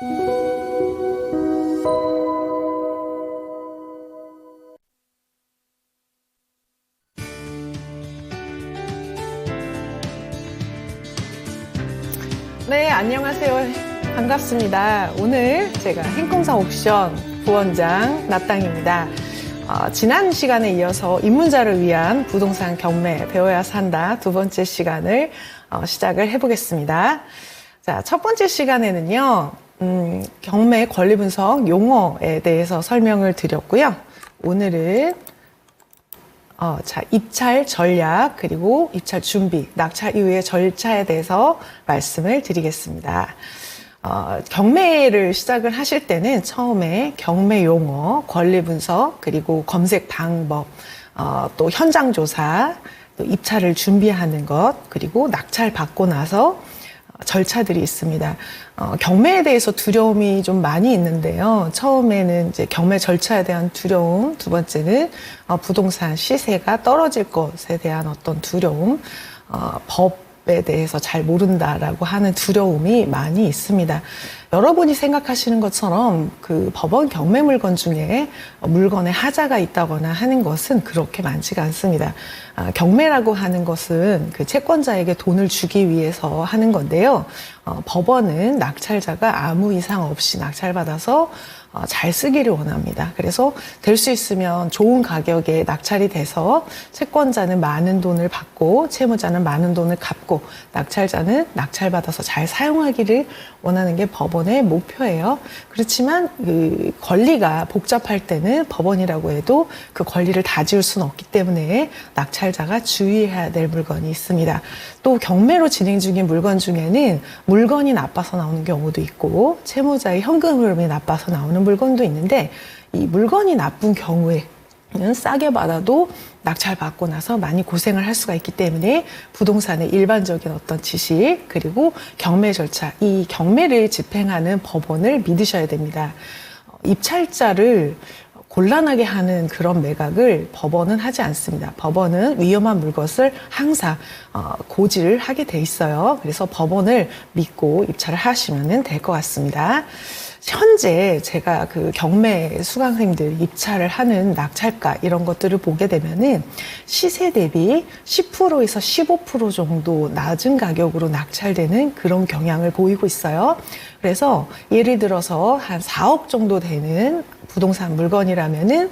네, 안녕하세요. 반갑습니다. 오늘 제가 행kom사 옥션 부원장 나땅입니다. 지난 시간에 이어서 입문자를 위한 부동산 경매 배워야 산다 두 번째 시간을 시작을 해보겠습니다. 자, 첫 번째 시간에는요, 경매 권리 분석 용어에 대해서 설명을 드렸고요. 오늘은 입찰 전략, 그리고 입찰 준비, 낙찰 이후의 절차에 대해서 말씀을 드리겠습니다. 경매를 시작을 하실 때는 처음에 경매 용어, 권리 분석, 그리고 검색 방법, 또 현장 조사, 또 입찰을 준비하는 것, 그리고 낙찰 받고 나서 절차들이 있습니다. 경매에 대해서 두려움이 좀 많이 있는데요. 처음에는 이제 경매 절차에 대한 두려움, 두 번째는 부동산 시세가 떨어질 것에 대한 어떤 두려움, 법에 대해서 잘 모른다라고 하는 두려움이 많이 있습니다. 여러분이 생각하시는 것처럼 그 법원 경매 물건 중에 물건에 하자가 있다거나 하는 것은 그렇게 많지가 않습니다. 경매라고 하는 것은 그 채권자에게 돈을 주기 위해서 하는 건데요. 법원은 낙찰자가 아무 이상 없이 낙찰받아서 잘 쓰기를 원합니다. 그래서 될 수 있으면 좋은 가격에 낙찰이 돼서 채권자는 많은 돈을 받고 채무자는 많은 돈을 갚고 낙찰자는 낙찰받아서 잘 사용하기를 원하는 게 법원의 목표예요. 그렇지만 그 권리가 복잡할 때는 법원이라고 해도 그 권리를 다 지울 수는 없기 때문에 낙찰자가 주의해야 될 물건이 있습니다. 또 경매로 진행 중인 물건 중에는 물건이 나빠서 나오는 경우도 있고 채무자의 현금 흐름이 나빠서 나오는 물건도 있는데, 이 물건이 나쁜 경우에는 싸게 받아도 낙찰 받고 나서 많이 고생을 할 수가 있기 때문에 부동산의 일반적인 어떤 지식, 그리고 경매 절차, 이 경매를 집행하는 법원을 믿으셔야 됩니다. 입찰자를 곤란하게 하는 그런 매각을 법원은 하지 않습니다. 법원은 위험한 물것을 항상 고지를 하게 돼 있어요. 그래서 법원을 믿고 입찰을 하시면 될 것 같습니다. 현재 제가 그 경매 수강생들 입찰을 하는 낙찰가 이런 것들을 보게 되면은 시세 대비 10%에서 15% 정도 낮은 가격으로 낙찰되는 그런 경향을 보이고 있어요. 그래서 예를 들어서 한 4억 정도 되는 부동산 물건이라면은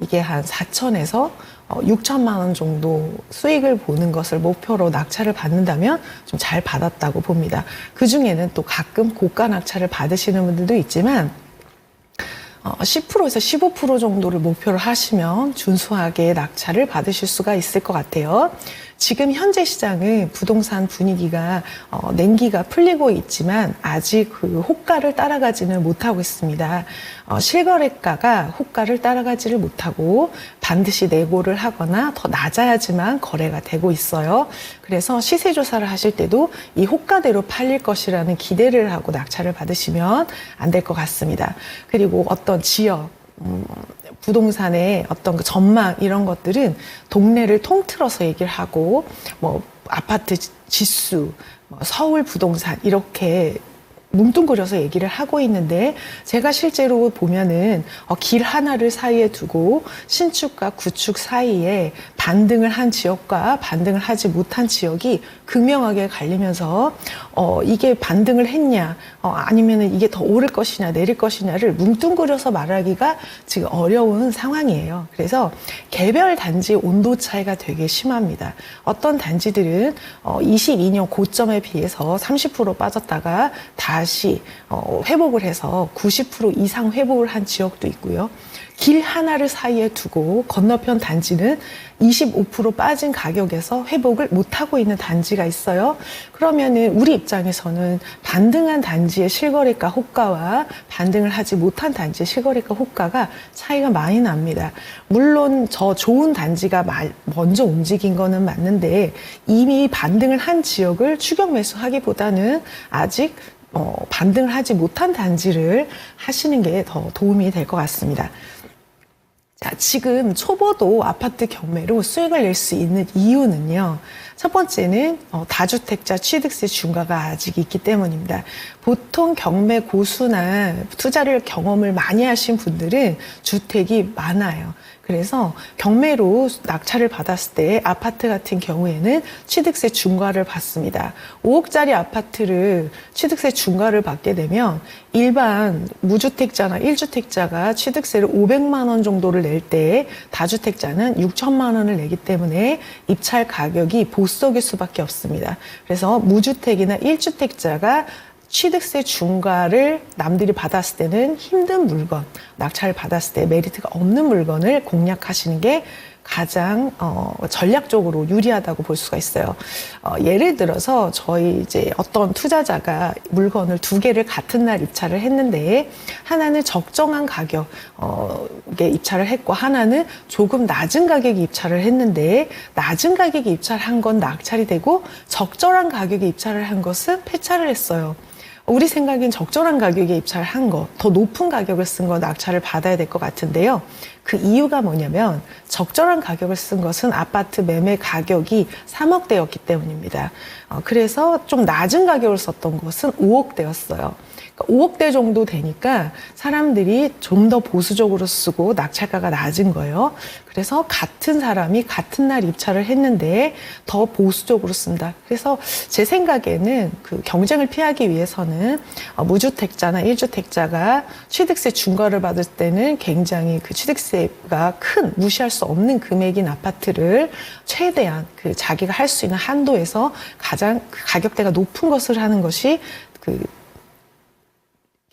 이게 한 4천에서 6천만 원 정도 수익을 보는 것을 목표로 낙찰을 받는다면 좀 잘 받았다고 봅니다. 그 중에는 또 가끔 고가 낙찰을 받으시는 분들도 있지만 10%에서 15% 정도를 목표로 하시면 준수하게 낙찰을 받으실 수가 있을 것 같아요. 지금 현재 시장은 부동산 분위기가 냉기가 풀리고 있지만 아직 그 호가를 따라가지는 못하고 있습니다. 실거래가가 호가를 따라가지를 못하고 반드시 내고를 하거나 더 낮아야지만 거래가 되고 있어요. 그래서 시세 조사를 하실 때도 이 호가대로 팔릴 것이라는 기대를 하고 낙찰을 받으시면 안 될 것 같습니다. 그리고 어떤 지역, 부동산의 어떤 그 전망 이런 것들은 동네를 통틀어서 얘기를 하고 뭐 아파트 지수, 서울 부동산 이렇게 뭉뚱그려서 얘기를 하고 있는데, 제가 실제로 보면은 길 하나를 사이에 두고 신축과 구축 사이에 반등을 한 지역과 반등을 하지 못한 지역이 극명하게 갈리면서 이게 반등을 했냐 아니면은 이게 더 오를 것이냐 내릴 것이냐를 뭉뚱그려서 말하기가 지금 어려운 상황이에요. 그래서 개별 단지 온도 차이가 되게 심합니다. 어떤 단지들은 22년 고점에 비해서 30% 빠졌다가 다시 회복을 해서 90% 이상 회복을 한 지역도 있고요. 길 하나를 사이에 두고 건너편 단지는 25% 빠진 가격에서 회복을 못하고 있는 단지가 있어요. 그러면은 우리 입장에서는 반등한 단지의 실거래가 호가와 반등을 하지 못한 단지의 실거래가 호가가 차이가 많이 납니다. 물론 저 좋은 단지가 먼저 움직인 거는 맞는데 이미 반등을 한 지역을 추격 매수하기보다는 아직 반등을 하지 못한 단지를 하시는 게 더 도움이 될 것 같습니다. 자, 지금 초보도 아파트 경매로 수익을 낼 수 있는 이유는요. 첫 번째는 다주택자 취득세 중과가 아직 있기 때문입니다. 보통 보통 경매 고수나 투자를 경험을 많이 하신 분들은 주택이 많아요. 그래서 경매로 낙찰을 받았을 때 아파트 같은 경우에는 취득세 중과를 받습니다. 5억짜리 아파트를 취득세 중과를 받게 되면 일반 무주택자나 1주택자가 취득세를 500만 원 정도를 낼 때 다주택자는 6천만 원을 내기 때문에 입찰 가격이 보석일 수밖에 없습니다. 그래서 무주택이나 1주택자가 취득세 중과를 남들이 받았을 때는 힘든 물건, 낙찰을 받았을 때 메리트가 없는 물건을 공략하시는 게 가장 전략적으로 유리하다고 볼 수가 있어요. 예를 들어서 저희 이제 어떤 투자자가 물건을 두 개를 같은 날 입찰을 했는데 하나는 적정한 가격에 입찰을 했고 하나는 조금 낮은 가격에 입찰을 했는데 낮은 가격에 입찰한 건 낙찰이 되고 적절한 가격에 입찰을 한 것은 폐차를 했어요. 우리 생각엔 적절한 가격에 입찰을 한 거, 더 높은 가격을 쓴 거 낙찰을 받아야 될 것 같은데요. 그 이유가 뭐냐면 적절한 가격을 쓴 것은 아파트 매매 가격이 3억대였기 때문입니다. 그래서 좀 낮은 가격을 썼던 것은 5억대였어요. 5억대 정도 되니까 사람들이 좀 더 보수적으로 쓰고 낙찰가가 낮은 거예요. 그래서 같은 사람이 같은 날 입찰을 했는데 더 보수적으로 쓴다. 그래서 제 생각에는 그 경쟁을 피하기 위해서는 무주택자나 1주택자가 취득세 중과를 받을 때는 굉장히 그 취득세가 큰 무시할 수 없는 금액인 아파트를 최대한 그 자기가 할 수 있는 한도에서 가장 그 가격대가 높은 것을 하는 것이 그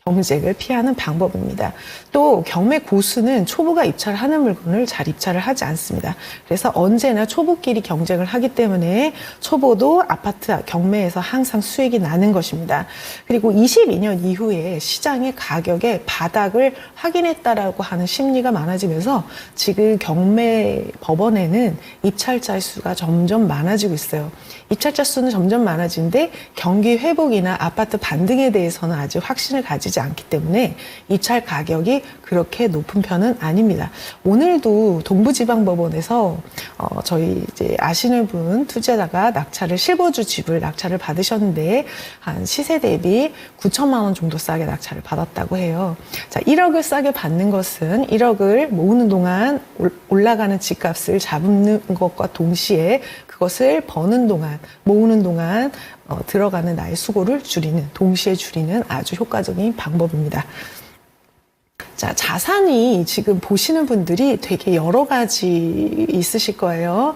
경쟁을 피하는 방법입니다. 또 경매 고수는 초보가 입찰하는 물건을 잘 입찰을 하지 않습니다. 그래서 언제나 초보끼리 경쟁을 하기 때문에 초보도 아파트 경매에서 항상 수익이 나는 것입니다. 그리고 22년 이후에 시장의 가격의 바닥을 확인했다라고 하는 심리가 많아지면서 지금 경매 법원에는 입찰자 수가 점점 많아지고 있어요. 입찰자 수는 점점 많아지는데 경기 회복이나 아파트 반등에 대해서는 아직 확신을 가지지 않기 때문에 입찰 가격이 그렇게 높은 편은 아닙니다. 오늘도 동부지방법원에서 저희 이제 아시는 분 투자자가 낙찰을 실거주 집을 낙찰을 받으셨는데 한 시세 대비 9천만 원 정도 싸게 낙찰을 받았다고 해요. 자, 1억을 싸게 받는 것은 1억을 모으는 동안 올라가는 집값을 잡는 것과 동시에 그것을 버는 동안, 모으는 동안 들어가는 나의 수고를 줄이는, 동시에 줄이는 아주 효과적인 방법입니다. 자, 자산이 지금 보시는 분들이 되게 여러 가지 있으실 거예요.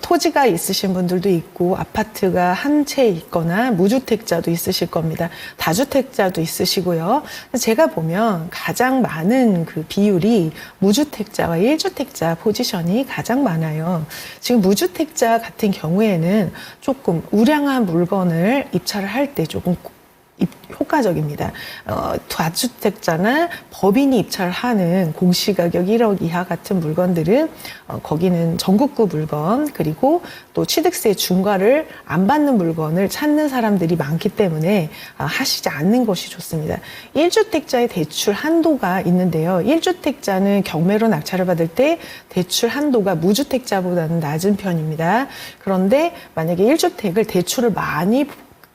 토지가 있으신 분들도 있고, 아파트가 한 채 있거나, 무주택자도 있으실 겁니다. 다주택자도 있으시고요. 제가 보면 가장 많은 그 비율이 무주택자와 1주택자 포지션이 가장 많아요. 지금 무주택자 같은 경우에는 조금 우량한 물건을 입찰을 할 때 조금 효과적입니다. 다주택자나 법인이 입찰하는 공시가격 1억 이하 같은 물건들은 거기는 전국구 물건 그리고 또 취득세 중과를 안 받는 물건을 찾는 사람들이 많기 때문에 하시지 않는 것이 좋습니다. 1주택자의 대출 한도가 있는데요. 1주택자는 경매로 낙찰을 받을 때 대출 한도가 무주택자보다는 낮은 편입니다. 그런데 만약에 1주택을 대출을 많이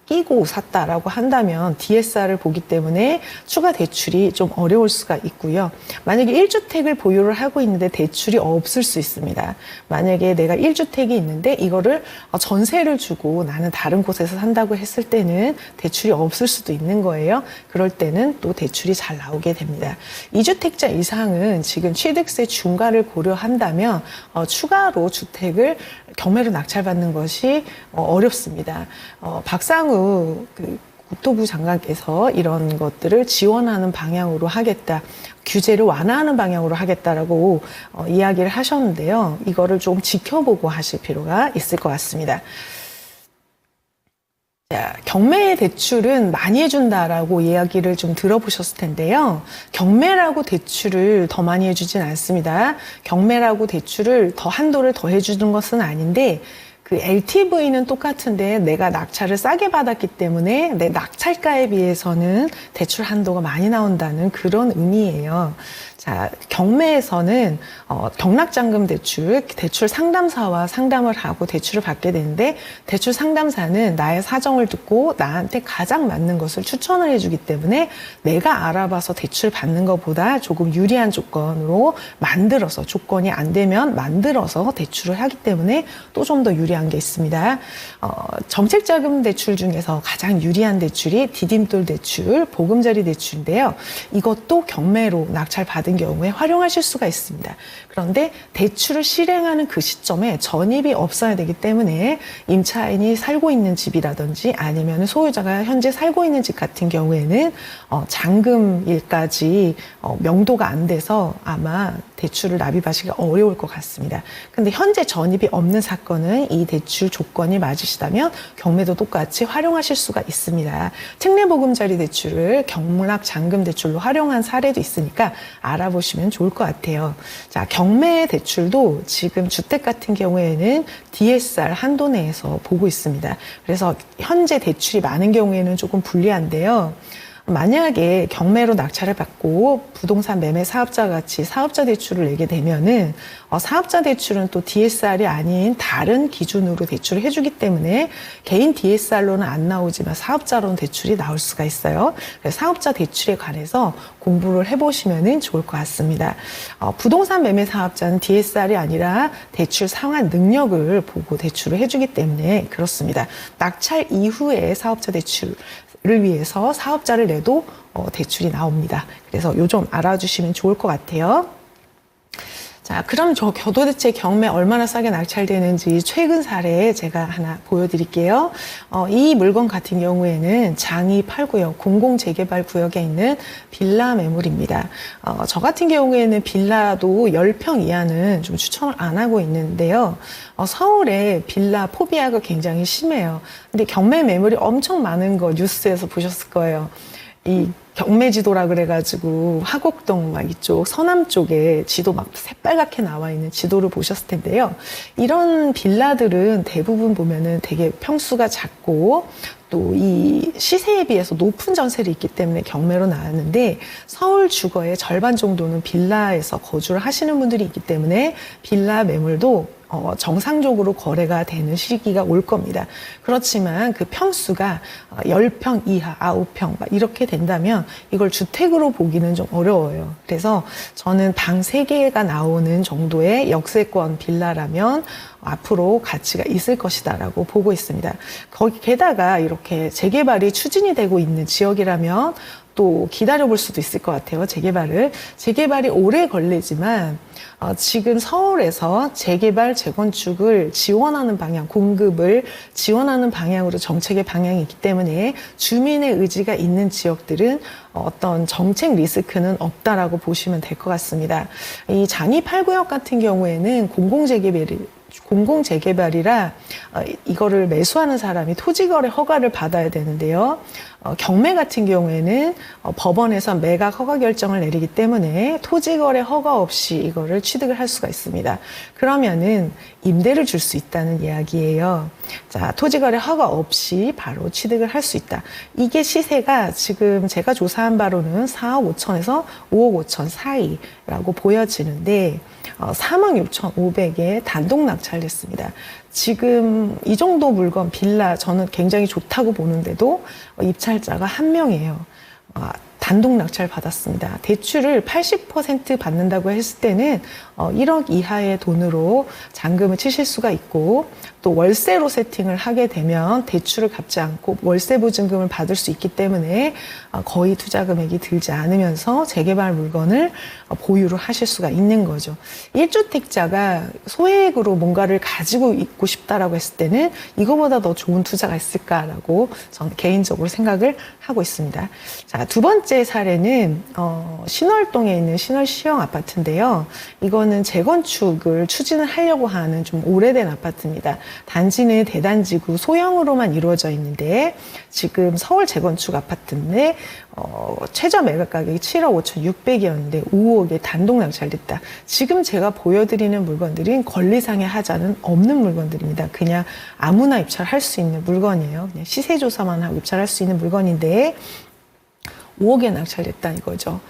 끼고 샀다라고 한다면 DSR을 보기 때문에 추가 대출이 좀 어려울 수가 있고요. 만약에 1주택을 보유를 하고 있는데 대출이 없을 수 있습니다. 만약에 내가 1주택이 있는데 이거를 전세를 주고 나는 다른 곳에서 산다고 했을 때는 대출이 없을 수도 있는 거예요. 그럴 때는 또 대출이 잘 나오게 됩니다. 2주택자 이상은 지금 취득세 중과를 고려한다면 추가로 주택을 경매로 낙찰받는 것이 어렵습니다. 박상우 국토부 장관께서 이런 것들을 지원하는 방향으로 하겠다, 규제를 완화하는 방향으로 하겠다라고 이야기를 하셨는데요. 이거를 좀 지켜보고 하실 필요가 있을 것 같습니다. 자, 경매 대출은 많이 해준다라고 이야기를 좀 들어보셨을 텐데요. 경매라고 대출을 더 많이 해주진 않습니다. 경매라고 대출을 더 한도를 더 해주는 것은 아닌데 그 LTV는 똑같은데 내가 낙찰을 싸게 받았기 때문에 내 낙찰가에 비해서는 대출 한도가 많이 나온다는 그런 의미예요. 자, 경매에서는 경락잔금 대출 상담사와 상담을 하고 대출을 받게 되는데 대출 상담사는 나의 사정을 듣고 나한테 가장 맞는 것을 추천을 해주기 때문에 내가 알아봐서 대출 받는 것보다 조금 유리한 조건으로 만들어서 조건이 안 되면 만들어서 대출을 하기 때문에 또 좀 더 유리한 게 있습니다. 정책자금 대출 중에서 가장 유리한 대출이 디딤돌 대출, 보금자리 대출인데요. 이것도 경매로 낙찰 받은 경우에 활용하실 수가 있습니다. 그런데 대출을 실행하는 그 시점에 전입이 없어야 되기 때문에 임차인이 살고 있는 집이라든지 아니면 소유자가 현재 살고 있는 집 같은 경우에는 잔금일까지 명도가 안 돼서 아마 대출을 납입하시기가 어려울 것 같습니다. 근데 현재 전입이 없는 사건은 이 대출 조건이 맞으시다면 경매도 똑같이 활용하실 수가 있습니다. 특례보금자리 대출을 경락 잔금 대출로 활용한 사례도 있으니까 알아보시면 좋을 것 같아요. 자, 경매 대출도 지금 주택 같은 경우에는 DSR 한도 내에서 보고 있습니다. 그래서 현재 대출이 많은 경우에는 조금 불리한데요. 만약에 경매로 낙찰을 받고 부동산 매매 사업자 같이 사업자 대출을 내게 되면은 사업자 대출은 또 DSR이 아닌 다른 기준으로 대출을 해주기 때문에 개인 DSR로는 안 나오지만 사업자로는 대출이 나올 수가 있어요. 그래서 사업자 대출에 관해서 공부를 해보시면은 좋을 것 같습니다. 부동산 매매 사업자는 DSR이 아니라 대출 상환 능력을 보고 대출을 해주기 때문에 그렇습니다. 낙찰 이후에 사업자 대출 를 위해서 사업자를 내도 대출이 나옵니다. 그래서 요 점 알아주시면 좋을 것 같아요. 자, 그럼 도대체 경매 얼마나 싸게 낙찰되는지 최근 사례 제가 하나 보여드릴게요. 이 물건 같은 경우에는 장이 8구역, 공공재개발 구역에 있는 빌라 매물입니다. 저 같은 경우에는 빌라도 10평 이하는 좀 추천을 안 하고 있는데요. 서울에 빌라 포비아가 굉장히 심해요. 근데 경매 매물이 엄청 많은 거 뉴스에서 보셨을 거예요. 이 경매지도라 그래가지고 화곡동 막 이쪽 서남 쪽에 지도 막 새빨갛게 나와 있는 지도를 보셨을 텐데요. 이런 빌라들은 대부분 보면은 되게 평수가 작고 또 이 시세에 비해서 높은 전세를 있기 때문에 경매로 나왔는데 서울 주거의 절반 정도는 빌라에서 거주를 하시는 분들이 있기 때문에 빌라 매물도 정상적으로 거래가 되는 시기가 올 겁니다. 그렇지만 그 평수가 10평 이하, 9평 막 이렇게 된다면 이걸 주택으로 보기는 좀 어려워요. 그래서 저는 방 3개가 나오는 정도의 역세권 빌라라면 앞으로 가치가 있을 것이다라고 보고 있습니다. 거기 게다가 이렇게 재개발이 추진이 되고 있는 지역이라면 또 기다려볼 수도 있을 것 같아요. 재개발이 오래 걸리지만 지금 서울에서 재개발, 재건축을 지원하는 방향, 공급을 지원하는 방향으로 정책의 방향이 있기 때문에 주민의 의지가 있는 지역들은 어떤 정책 리스크는 없다라고 보시면 될 것 같습니다. 이 장이 8구역 같은 경우에는 공공재개발이라 이거를 매수하는 사람이 토지거래 허가를 받아야 되는데요. 경매 같은 경우에는 법원에서 매각 허가 결정을 내리기 때문에 토지거래 허가 없이 이거를 취득을 할 수가 있습니다. 그러면은 임대를 줄 수 있다는 이야기예요. 자, 토지거래 허가 없이 바로 취득을 할 수 있다. 이게 시세가 지금 제가 조사한 바로는 4억 5천에서 5억 5천 사이라고 보여지는데 46,500에 단독 낙찰됐습니다. 지금 이 정도 물건 빌라 저는 굉장히 좋다고 보는데도 입찰자가 1명이에요. 단독 낙찰 받았습니다. 대출을 80% 받는다고 했을 때는 1억 이하의 돈으로 잔금을 치실 수가 있고 또 월세로 세팅을 하게 되면 대출을 갚지 않고 월세 보증금을 받을 수 있기 때문에 거의 투자 금액이 들지 않으면서 재개발 물건을 보유를 하실 수가 있는 거죠. 1주택자가 소액으로 뭔가를 가지고 있고 싶다라고 했을 때는 이거보다 더 좋은 투자가 있을까라고 저는 개인적으로 생각을 하고 있습니다. 자, 두 번째 사례는 신월동에 있는 신월시형 아파트인데요. 이거는 재건축을 추진을 하려고 하는 좀 오래된 아파트입니다. 단지는 대단지구 소형으로만 이루어져 있는데 지금 서울 재건축 아파트인데 최저 매각 가격이 7억 5,600이었는데 5억에 단독 낙찰됐다. 지금 제가 보여드리는 물건들은 권리상의 하자는 없는 물건들입니다. 그냥 아무나 입찰할 수 있는 물건이에요. 그냥 시세 조사만 하고 입찰할 수 있는 물건인데 5억에 낙찰됐다 이거죠.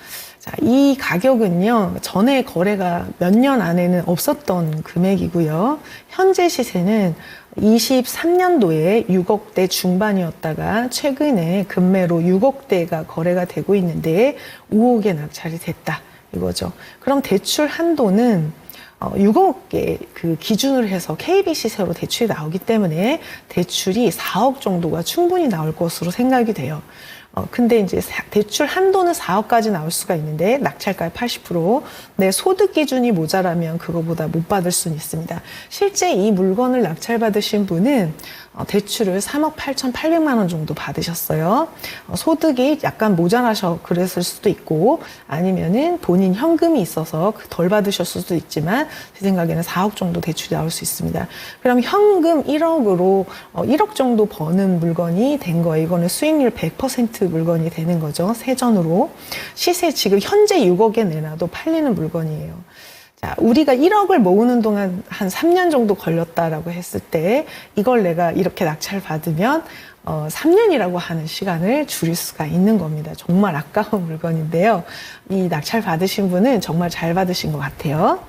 자, 이 가격은요, 전에 거래가 몇 년 안에는 없었던 금액이고요. 현재 시세는 23년도에 6억대 중반이었다가 최근에 급매로 6억대가 거래가 되고 있는데 5억에 낙찰이 됐다. 이거죠. 그럼 대출 한도는 6억에 그 기준으로 해서 KB 시세로 대출이 나오기 때문에 대출이 4억 정도가 충분히 나올 것으로 생각이 돼요. 근데 이제 대출 한도는 4억까지 나올 수가 있는데 낙찰가의 80%, 내 소득 기준이 모자라면 그거보다 못 받을 수는 있습니다. 실제 이 물건을 낙찰받으신 분은 대출을 3억 8,800만 원 정도 받으셨어요. 소득이 약간 모자라서 그랬을 수도 있고 아니면은 본인 현금이 있어서 덜 받으셨을 수도 있지만 제 생각에는 4억 정도 대출이 나올 수 있습니다. 그럼 현금 1억으로 1억 정도 버는 물건이 된 거예요. 이거는 수익률 100% 물건이 되는 거죠. 세전으로. 시세 지금 현재 6억에 내놔도 팔리는 물건이에요. 자, 우리가 1억을 모으는 동안 한 3년 정도 걸렸다라고 했을 때 이걸 내가 이렇게 낙찰 받으면 3년이라고 하는 시간을 줄일 수가 있는 겁니다. 정말 아까운 물건인데요. 이 낙찰 받으신 분은 정말 잘 받으신 것 같아요.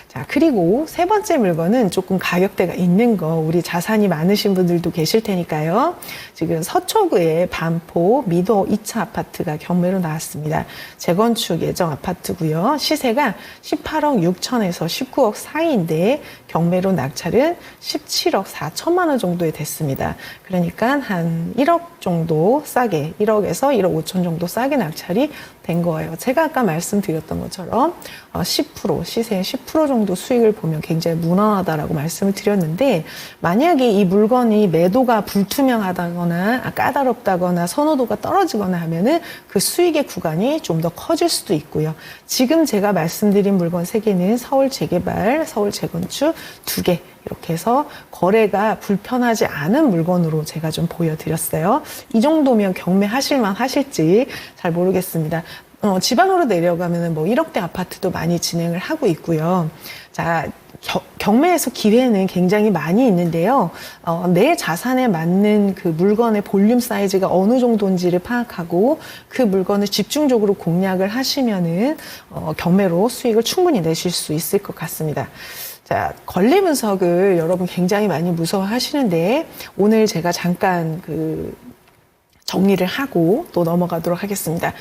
자, 그리고 세 번째 물건은 조금 가격대가 있는 거, 우리 자산이 많으신 분들도 계실 테니까요. 지금 서초구의 반포 미도 2차 아파트가 경매로 나왔습니다. 재건축 예정 아파트고요. 시세가 18억 6천에서 19억 사이인데 경매로 낙찰은 17억 4천만 원 정도에 됐습니다. 그러니까 한 1억 정도 싸게, 1억에서 1억 5천 정도 싸게 낙찰이 된 거예요. 제가 아까 말씀드렸던 것처럼 10%, 시세의 10% 정도 수익을 보면 굉장히 무난하다라고 말씀을 드렸는데, 만약에 이 물건이 매도가 불투명하다거나 까다롭다거나 선호도가 떨어지거나 하면은 그 수익의 구간이 좀 더 커질 수도 있고요. 지금 제가 말씀드린 물건 3개는 서울 재개발, 서울 재건축 2개 이렇게 해서 거래가 불편하지 않은 물건으로 제가 좀 보여드렸어요. 이 정도면 경매하실만 하실지 잘 모르겠습니다. 지방으로 내려가면은 뭐 1억대 아파트도 많이 진행을 하고 있고요. 자, 경매에서 기회는 굉장히 많이 있는데요. 내 자산에 맞는 그 물건의 볼륨 사이즈가 어느 정도인지를 파악하고 그 물건을 집중적으로 공략을 하시면은 경매로 수익을 충분히 내실 수 있을 것 같습니다. 자, 권리 분석을 여러분 굉장히 많이 무서워하시는데 오늘 제가 잠깐 정리를 하고 또 넘어가도록 하겠습니다.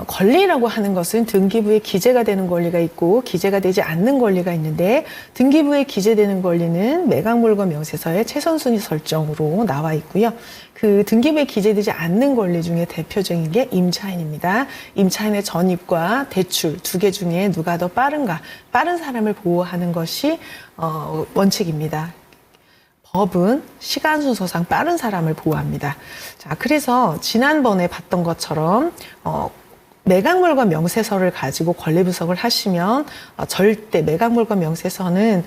권리라고 하는 것은 등기부에 기재가 되는 권리가 있고 기재가 되지 않는 권리가 있는데, 등기부에 기재되는 권리는 매각물건 명세서의 최선순위 설정으로 나와 있고요. 그 등기부에 기재되지 않는 권리 중에 대표적인 게 임차인입니다. 임차인의 전입과 대출 2개 중에 누가 더 빠른가, 빠른 사람을 보호하는 것이 원칙입니다. 법은 시간 순서상 빠른 사람을 보호합니다. 자, 그래서 지난번에 봤던 것처럼 매각물건 명세서를 가지고 권리 분석을 하시면 절대 매각물건 명세서는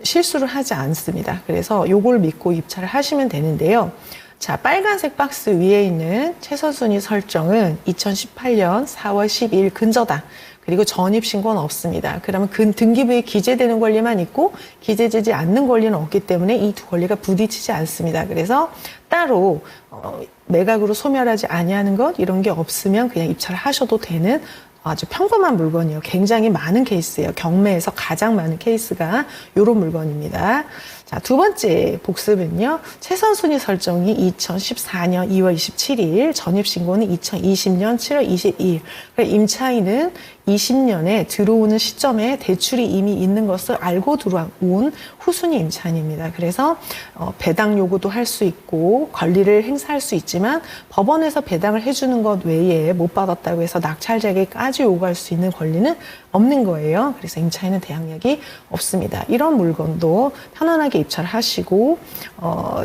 실수를 하지 않습니다. 그래서 요걸 믿고 입찰을 하시면 되는데요. 자, 빨간색 박스 위에 있는 최선순위 설정은 2018년 4월 12일 근저당, 그리고 전입신고는 없습니다. 그러면 등기부에 기재되는 권리만 있고 기재되지 않는 권리는 없기 때문에 이 두 권리가 부딪히지 않습니다. 그래서 따로 매각으로 소멸하지 아니하는 것 이런 게 없으면 그냥 입찰을 하셔도 되는 아주 평범한 물건이에요. 굉장히 많은 케이스예요. 경매에서 가장 많은 케이스가 이런 물건입니다. 자, 두 번째 복습은요. 최선순위 설정이 2014년 2월 27일, 전입신고는 2020년 7월 22일. 임차인은 20년에 들어오는 시점에 대출이 이미 있는 것을 알고 들어온 후순위 임차인입니다. 그래서 배당 요구도 할 수 있고 권리를 행사할 수 있지만 법원에서 배당을 해주는 것 외에 못 받았다고 해서 낙찰자에게까지 요구할 수 있는 권리는 없는 거예요. 그래서 임차인은 대항력이 없습니다. 이런 물건도 편안하게 입찰을 하시고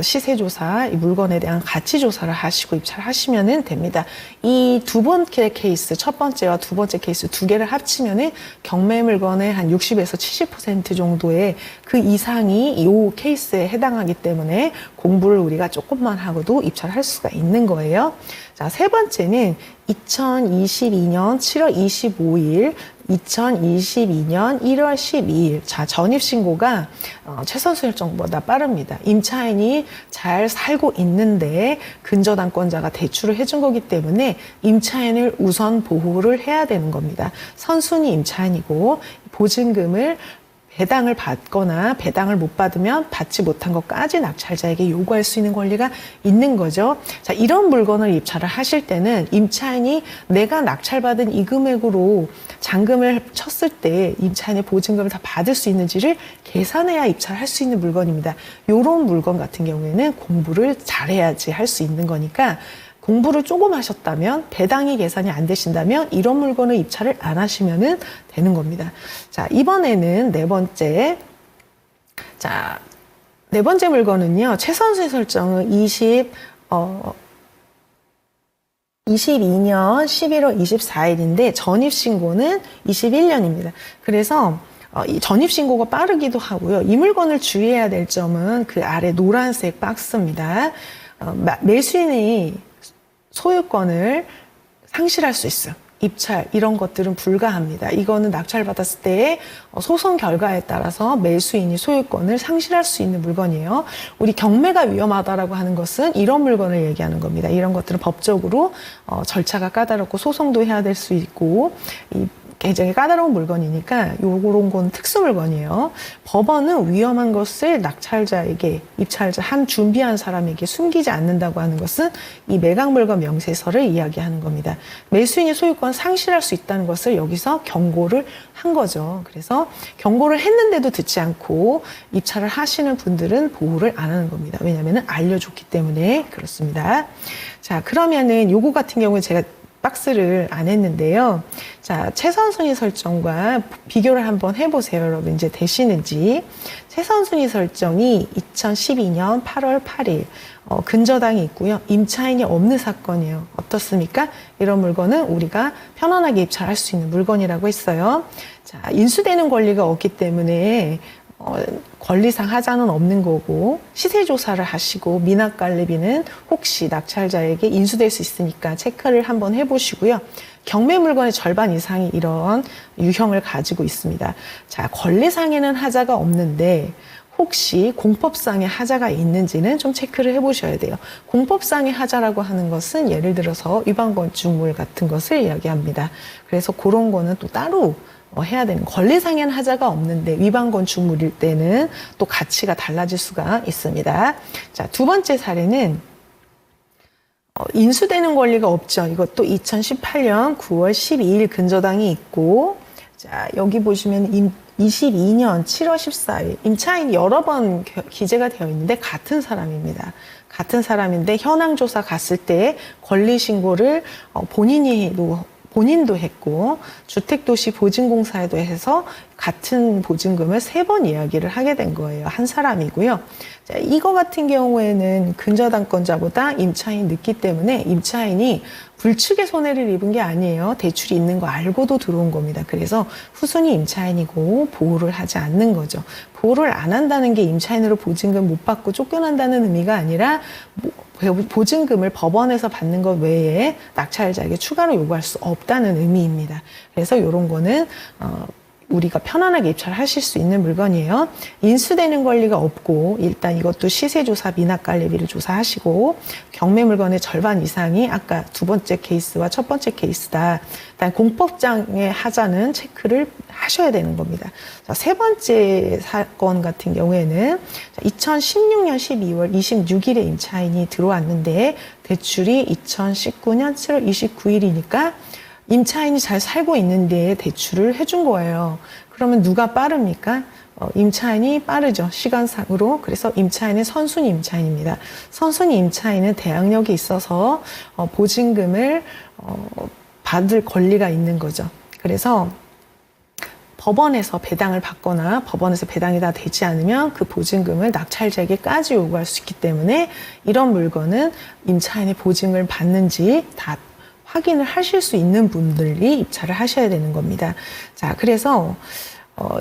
시세조사, 이 물건에 대한 가치조사를 하시고 입찰을 하시면 됩니다. 이 두 번째 케이스, 첫 번째와 두 번째 케이스 두 개를 합치면은 경매 물건의 한 60에서 70% 정도의 그 이상이 이 케이스에 해당하기 때문에 공부를 우리가 조금만 하고도 입찰할 수가 있는 거예요. 자, 세 번째는 2022년 7월 25일 2022년 1월 12일. 자, 전입신고가 최선수 일정보다 빠릅니다. 임차인이 잘 살고 있는데 근저당권자가 대출을 해준 거기 때문에 임차인을 우선 보호를 해야 되는 겁니다. 선순위 임차인이고 보증금을 배당을 받거나 배당을 못 받으면 받지 못한 것까지 낙찰자에게 요구할 수 있는 권리가 있는 거죠. 자, 이런 물건을 입찰을 하실 때는 임차인이 내가 낙찰받은 이 금액으로 잔금을 쳤을 때 임차인의 보증금을 다 받을 수 있는지를 계산해야 입찰할 수 있는 물건입니다. 이런 물건 같은 경우에는 공부를 잘해야지 할 수 있는 거니까 공부를 조금 하셨다면 배당이 계산이 안 되신다면 이런 물건을 입찰을 안 하시면 되는 겁니다. 자, 이번에는 네 번째. 자, 네 번째 물건은요. 최선수의 설정은 22년 11월 24일인데 전입신고는 21년입니다. 그래서 이 전입신고가 빠르기도 하고요. 이 물건을 주의해야 될 점은 그 아래 노란색 박스입니다. 매수인이 소유권을 상실할 수 있어요. 입찰 이런 것들은 불가합니다. 이거는 낙찰받았을 때의 소송 결과에 따라서 매수인이 소유권을 상실할 수 있는 물건이에요. 우리 경매가 위험하다라고 하는 것은 이런 물건을 얘기하는 겁니다. 이런 것들은 법적으로 절차가 까다롭고 소송도 해야 될 수 있고 굉장히 까다로운 물건이니까 요런 건 특수 물건이에요. 법원은 위험한 것을 낙찰자에게, 입찰자 한 준비한 사람에게 숨기지 않는다고 하는 것은 이 매각물건 명세서를 이야기하는 겁니다. 매수인이 소유권 상실할 수 있다는 것을 여기서 경고를 한 거죠. 그래서 경고를 했는데도 듣지 않고 입찰을 하시는 분들은 보호를 안 하는 겁니다. 왜냐하면 알려줬기 때문에 그렇습니다. 자, 그러면은 요거 같은 경우에 제가 박스를 안 했는데요. 자, 최선순위 설정과 비교를 한번 해보세요, 여러분. 이제 되시는지. 최선순위 설정이 2012년 8월 8일. 근저당이 있고요. 임차인이 없는 사건이에요. 어떻습니까? 이런 물건은 우리가 편안하게 입찰할 수 있는 물건이라고 했어요. 자, 인수되는 권리가 없기 때문에 권리상 하자는 없는 거고 시세조사를 하시고 미납관리비는 혹시 낙찰자에게 인수될 수 있으니까 체크를 한번 해보시고요. 경매 물건의 절반 이상이 이런 유형을 가지고 있습니다. 자, 권리상에는 하자가 없는데 혹시 공법상의 하자가 있는지는 좀 체크를 해보셔야 돼요. 공법상의 하자라고 하는 것은 예를 들어서 위반건축물 같은 것을 이야기합니다. 그래서 그런 거는 또 따로 해야 되는, 권리상에는 하자가 없는데 위반 건축물일 때는 또 가치가 달라질 수가 있습니다. 자, 두 번째 사례는 인수되는 권리가 없죠. 이것도 2018년 9월 12일 근저당이 있고, 자, 여기 보시면 22년 7월 14일 임차인이 여러 번 기재가 되어 있는데 같은 사람입니다. 같은 사람인데 현황조사 갔을 때 권리신고를 본인도 했고 주택도시보증공사에도 해서 같은 보증금을 3번 이야기를 하게 된 거예요. 한 사람이고요. 자, 이거 같은 경우에는 근저당권자보다 임차인이 늦기 때문에 임차인이 불측의 손해를 입은 게 아니에요. 대출이 있는 거 알고도 들어온 겁니다. 그래서 후순위 임차인이고 보호를 하지 않는 거죠. 보호를 안 한다는 게 임차인으로 보증금 못 받고 쫓겨난다는 의미가 아니라 보증금을 법원에서 받는 것 외에 낙찰자에게 추가로 요구할 수 없다는 의미입니다. 그래서 이런 거는 우리가 편안하게 입찰하실 수 있는 물건이에요. 인수되는 권리가 없고 일단 이것도 시세조사 미납관리비를 조사하시고 경매 물건의 절반 이상이 아까 두 번째 케이스와 첫 번째 케이스다. 일단 공법상의 하자는 체크를 하셔야 되는 겁니다. 자, 세 번째 사건 같은 경우에는 2016년 12월 26일에 임차인이 들어왔는데 대출이 2019년 7월 29일이니까 임차인이 잘 살고 있는데 대출을 해준 거예요. 그러면 누가 빠릅니까? 임차인이 빠르죠. 시간상으로. 그래서 임차인은 선순위 임차인입니다. 선순위 임차인은 대항력이 있어서 보증금을 받을 권리가 있는 거죠. 그래서 법원에서 배당을 받거나 법원에서 배당이 다 되지 않으면 그 보증금을 낙찰자에게까지 요구할 수 있기 때문에 이런 물건은 임차인의 보증을 받는지 다 확인을 하실 수 있는 분들이 입찰을 하셔야 되는 겁니다. 자, 그래서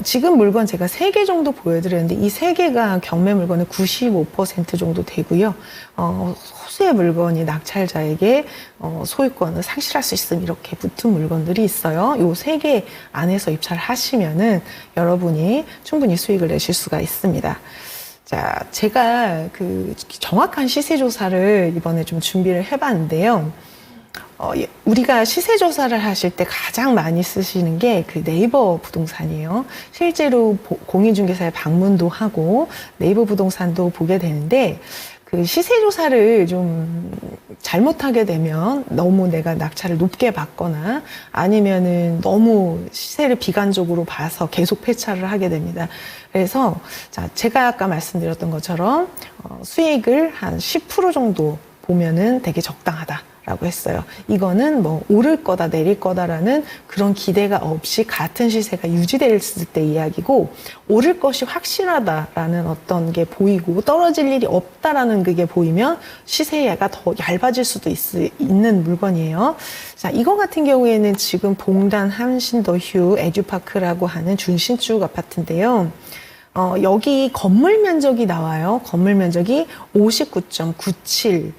지금 물건 제가 3개 정도 보여드렸는데 이 3개가 경매 물건의 95% 정도 되고요. 소수의 물건이 낙찰자에게 소유권을 상실할 수 있음 이렇게 붙은 물건들이 있어요. 이 3개 안에서 입찰을 하시면은 여러분이 충분히 수익을 내실 수가 있습니다. 자, 제가 그 정확한 시세 조사를 이번에 좀 준비를 해봤는데요. 우리가 시세 조사를 하실 때 가장 많이 쓰시는 게 그 네이버 부동산이에요. 실제로 공인중개사에 방문도 하고 네이버 부동산도 보게 되는데 그 시세 조사를 좀 잘못하게 되면 너무 내가 낙찰을 높게 받거나 아니면은 너무 시세를 비관적으로 봐서 계속 폐차를 하게 됩니다. 그래서 자, 제가 아까 말씀드렸던 것처럼 수익을 한 10% 정도 보면은 되게 적당하다. 라고 했어요. 이거는 뭐 오를 거다 내릴 거다라는 그런 기대가 없이 같은 시세가 유지됐을 때 이야기고 오를 것이 확실하다라는 어떤 게 보이고 떨어질 일이 없다라는 그게 보이면 시세가 더 얇아질 수도 있는 물건이에요. 자, 이거 같은 경우에는 지금 봉단 한신더휴 에듀파크라고 하는 준신축 아파트인데요. 여기 건물 면적이 나와요. 건물 면적이 59.97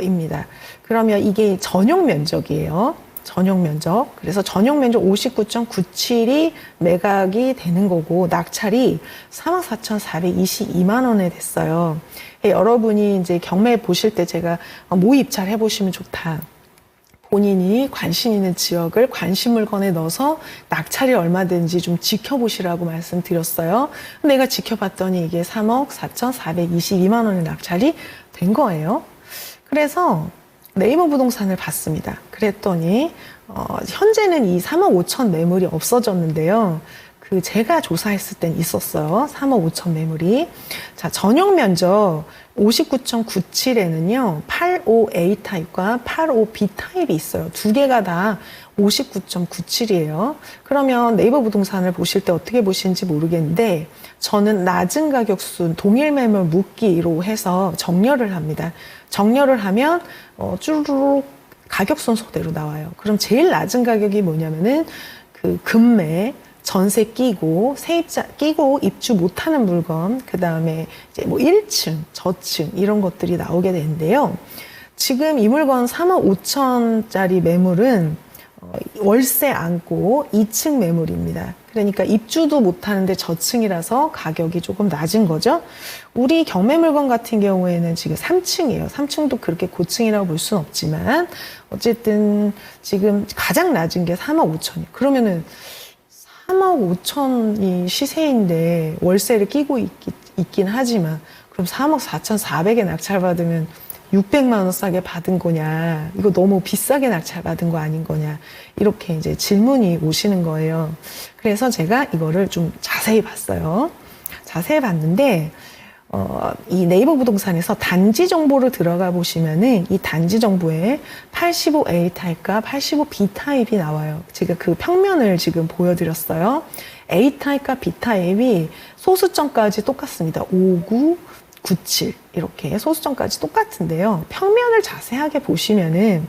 입니다. 그러면 이게 전용 면적이에요. 전용 면적. 그래서 전용 면적 59.97이 매각이 되는 거고 낙찰이 34,422만 원에 됐어요. 여러분이 이제 경매 보실 때 제가 모입찰 해보시면 좋다. 본인이 관심 있는 지역을 관심 물건에 넣어서 낙찰이 얼마든지 좀 지켜보시라고 말씀드렸어요. 내가 지켜봤더니 이게 3억 4,422만 원의 낙찰이 된 거예요. 그래서 네이버 부동산을 봤습니다. 그랬더니 현재는 이 3억 5천 매물이 없어졌는데요. 그 제가 조사했을 땐 있었어요. 3억 5천 매물이. 자, 전용 면적 59.97에는요. 85A 타입과 85B 타입이 있어요. 두 개가 다 59.97이에요. 그러면 네이버 부동산을 보실 때 어떻게 보시는지 모르겠는데 저는 낮은 가격순 동일 매물 묶기로 해서 정렬을 합니다. 정렬을 하면 쭈루룩 가격 순서대로 나와요. 그럼 제일 낮은 가격이 뭐냐면은 그 금매 전세 끼고 세입자 끼고 입주 못하는 물건, 그 다음에 이제 뭐 1층, 저층 이런 것들이 나오게 되는데요. 지금 이 물건 3억 5천짜리 매물은 월세 안고 2층 매물입니다. 그러니까 입주도 못하는데 저층이라서 가격이 조금 낮은 거죠. 우리 경매 물건 같은 경우에는 지금 3층이에요. 3층도 그렇게 고층이라고 볼 수는 없지만 어쨌든 지금 가장 낮은 게 3억 5천이에요. 그러면은 3억 5천이 시세인데 월세를 끼고 있긴 하지만 그럼 3억 4,400에 낙찰받으면 600만 원 싸게 받은 거냐, 이거 너무 비싸게 낙찰받은 거 아닌 거냐, 이렇게 이제 질문이 오시는 거예요. 그래서 제가 이거를 좀 자세히 봤어요. 자세히 봤는데 이 네이버 부동산에서 단지 정보를 들어가 보시면은 이 단지 정보에 85A 타입과 85B 타입이 나와요. 제가 그 평면을 지금 보여드렸어요. A 타입과 B 타입이 소수점까지 똑같습니다. 59, 97 이렇게 소수점까지 똑같은데요. 평면을 자세하게 보시면은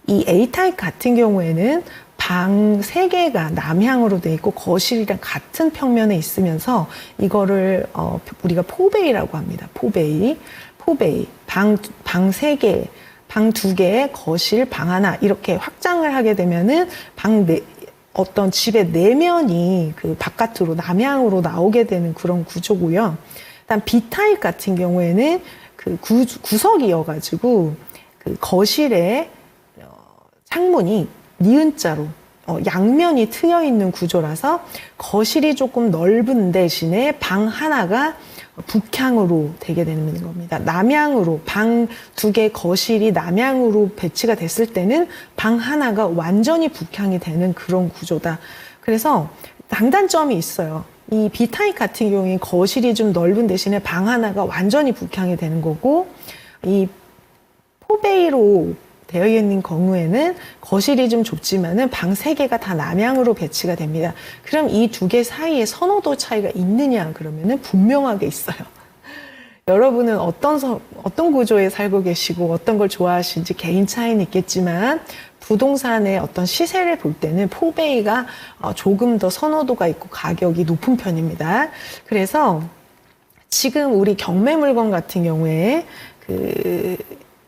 이 A 타입 같은 경우에는 방 3개가 남향으로 돼 있고 거실이랑 같은 평면에 있으면서 이거를 우리가 포베이라고 합니다. 포베이. 방 3개, 방 2개, 거실, 방 하나 이렇게 확장을 하게 되면은 어떤 집의 내면이 그 바깥으로 남향으로 나오게 되는 그런 구조고요. 일단 B타입 같은 경우에는 그 구석이어가지고 그 거실에 창문이 니은자로 양면이 트여 있는 구조라서 거실이 조금 넓은 대신에 방 하나가 북향으로 되게 되는 겁니다. 남향으로 방 2개 거실이 남향으로 배치가 됐을 때는 방 하나가 완전히 북향이 되는 그런 구조다. 그래서 장단점이 있어요. 이 B타입 같은 경우에 거실이 좀 넓은 대신에 방 하나가 완전히 북향이 되는 거고, 이 포베이로 되어 있는 경우에는 거실이 좀 좁지만은 방 3개가 다 남향으로 배치가 됩니다. 그럼 이 2개 사이에 선호도 차이가 있느냐 그러면은 분명하게 있어요. 여러분은 어떤 구조에 살고 계시고 어떤 걸 좋아하시는지 개인 차이는 있겠지만 부동산의 어떤 시세를 볼 때는 포베이가 조금 더 선호도가 있고 가격이 높은 편입니다. 그래서 지금 우리 경매 물건 같은 경우에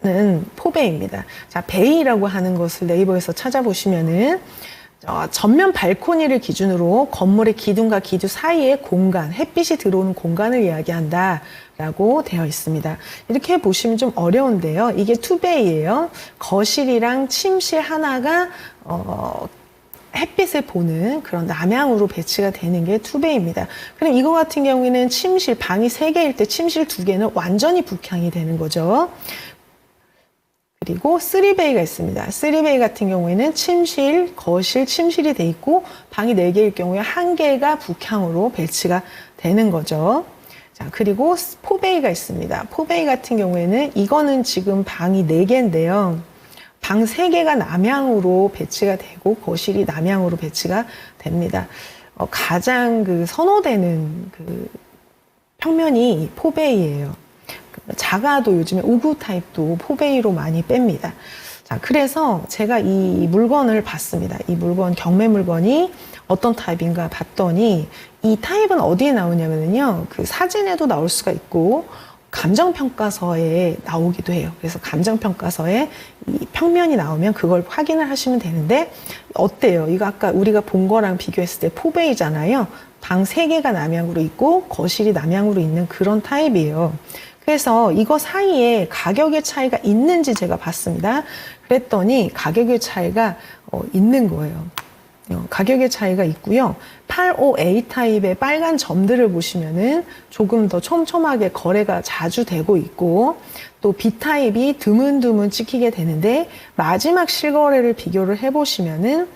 는 포베이입니다. 자, 베이라고 하는 것을 네이버에서 찾아보시면은 전면 발코니를 기준으로 건물의 기둥과 기둥 사이의 공간, 햇빛이 들어오는 공간을 이야기한다라고 되어 있습니다. 이렇게 보시면 좀 어려운데요. 이게 투베이예요. 거실이랑 침실 하나가 햇빛을 보는 그런 남향으로 배치가 되는 게 투베이입니다. 그럼 이거 같은 경우에는 침실, 방이 3개일 때 침실 2개는 완전히 북향이 되는 거죠. 그리고 3베이가 있습니다. 3베이 같은 경우에는 침실, 거실, 침실이 돼 있고 방이 4개일 경우에 1개가 북향으로 배치가 되는 거죠. 자, 그리고 4베이가 있습니다. 4베이 같은 경우에는 이거는 지금 방이 4개인데요. 방 3개가 남향으로 배치가 되고 거실이 남향으로 배치가 됩니다. 가장 선호되는 평면이 4베이예요. 작아도 요즘에 5구 타입도 4베이로 많이 뺍니다. 자, 그래서 제가 이 물건을 봤습니다. 이 물건, 경매 물건이 어떤 타입인가 봤더니 이 타입은 어디에 나오냐면요. 사진에도 나올 수가 있고 감정평가서에 나오기도 해요. 그래서 감정평가서에 이 평면이 나오면 그걸 확인을 하시면 되는데 어때요? 이거 아까 우리가 본 거랑 비교했을 때 4베이잖아요. 방 3개가 남향으로 있고 거실이 남향으로 있는 그런 타입이에요. 그래서 이거 사이에 가격의 차이가 있는지 제가 봤습니다. 그랬더니 가격의 차이가 있는 거예요. 가격의 차이가 있고요. 85A 타입의 빨간 점들을 보시면은 조금 더 촘촘하게 거래가 자주 되고 있고 또 B 타입이 드문드문 찍히게 되는데 마지막 실거래를 비교를 해보시면은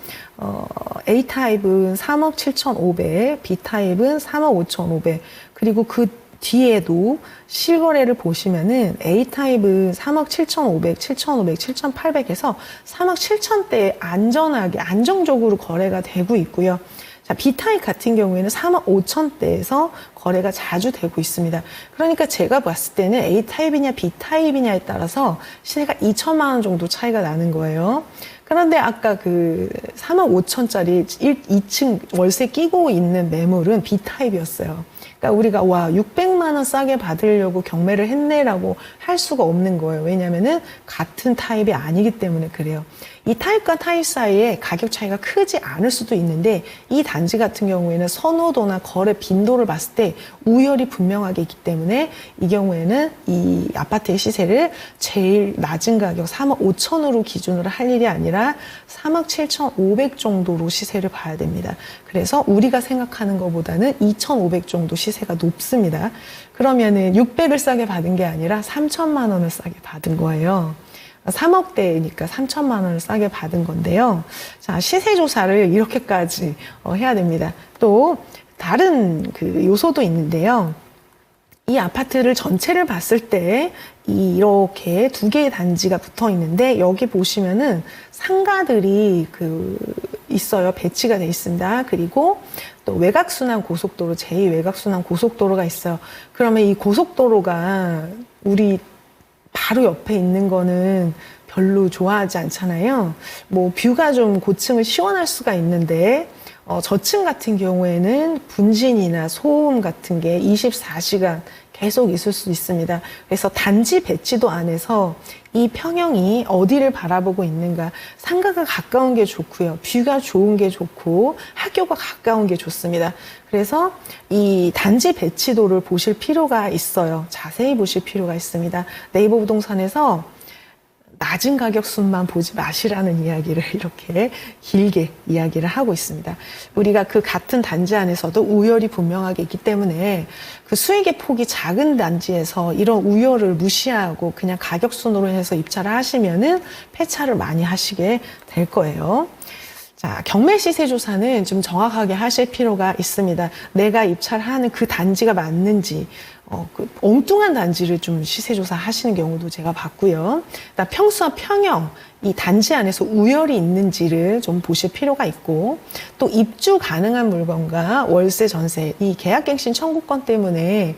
A 타입은 3억 7,500, B 타입은 3억 5,500 그리고 그 뒤에도 실거래를 보시면은 A 타입은 3억 7,500, 7,500, 7,800 해서 3억 7천대에 안전하게, 안정적으로 거래가 되고 있고요. 자, B 타입 같은 경우에는 3억 5천대에서 거래가 자주 되고 있습니다. 그러니까 제가 봤을 때는 A 타입이냐 B 타입이냐에 따라서 시세가 2천만 원 정도 차이가 나는 거예요. 그런데 아까 3억 5천짜리 2층 월세 끼고 있는 매물은 B 타입이었어요. 그러니까 우리가 600만 원 싸게 받으려고 경매를 했네라고 할 수가 없는 거예요. 왜냐면은 같은 타입이 아니기 때문에 그래요. 이 타입과 타입 사이에 가격 차이가 크지 않을 수도 있는데 이 단지 같은 경우에는 선호도나 거래 빈도를 봤을 때 우열이 분명하게 있기 때문에 이 경우에는 이 아파트의 시세를 제일 낮은 가격 3억 5천으로 기준으로 할 일이 아니라 3억 7,500 정도로 시세를 봐야 됩니다. 그래서 우리가 생각하는 것보다는 2,500 정도 시세가 높습니다. 그러면은 600을 싸게 받은 게 아니라 3천만 원을 싸게 받은 거예요. 3억대니까 3천만 원을 싸게 받은 건데요. 자, 시세 조사를 이렇게까지 해야 됩니다. 또 다른 요소도 있는데요. 이 아파트를 전체를 봤을 때 이렇게 2개의 단지가 붙어 있는데 여기 보시면은 상가들이 있어요. 배치가 돼 있습니다. 그리고 또 외곽순환 고속도로, 제2 외곽순환 고속도로가 있어요. 그러면 이 고속도로가 우리 바로 옆에 있는 거는 별로 좋아하지 않잖아요. 뭐 뷰가 좀 고층은 시원할 수가 있는데 저층 같은 경우에는 분진이나 소음 같은 게 24시간 계속 있을 수 있습니다. 그래서 단지 배치도 안에서 이 평형이 어디를 바라보고 있는가, 상가가 가까운 게 좋고요. 뷰가 좋은 게 좋고 학교가 가까운 게 좋습니다. 그래서 이 단지 배치도를 보실 필요가 있어요. 자세히 보실 필요가 있습니다. 네이버 부동산에서 낮은 가격 순만 보지 마시라는 이야기를 이렇게 길게 이야기를 하고 있습니다. 우리가 같은 단지 안에서도 우열이 분명하게 있기 때문에 수익의 폭이 작은 단지에서 이런 우열을 무시하고 그냥 가격 순으로 해서 입찰을 하시면은 폐차를 많이 하시게 될 거예요. 자, 경매 시세 조사는 좀 정확하게 하실 필요가 있습니다. 내가 입찰하는 그 단지가 맞는지, 엉뚱한 단지를 좀 시세 조사 하시는 경우도 제가 봤고요. 평수와 평형, 이 단지 안에서 우열이 있는지를 좀 보실 필요가 있고, 또 입주 가능한 물건과 월세 전세, 이 계약갱신 청구권 때문에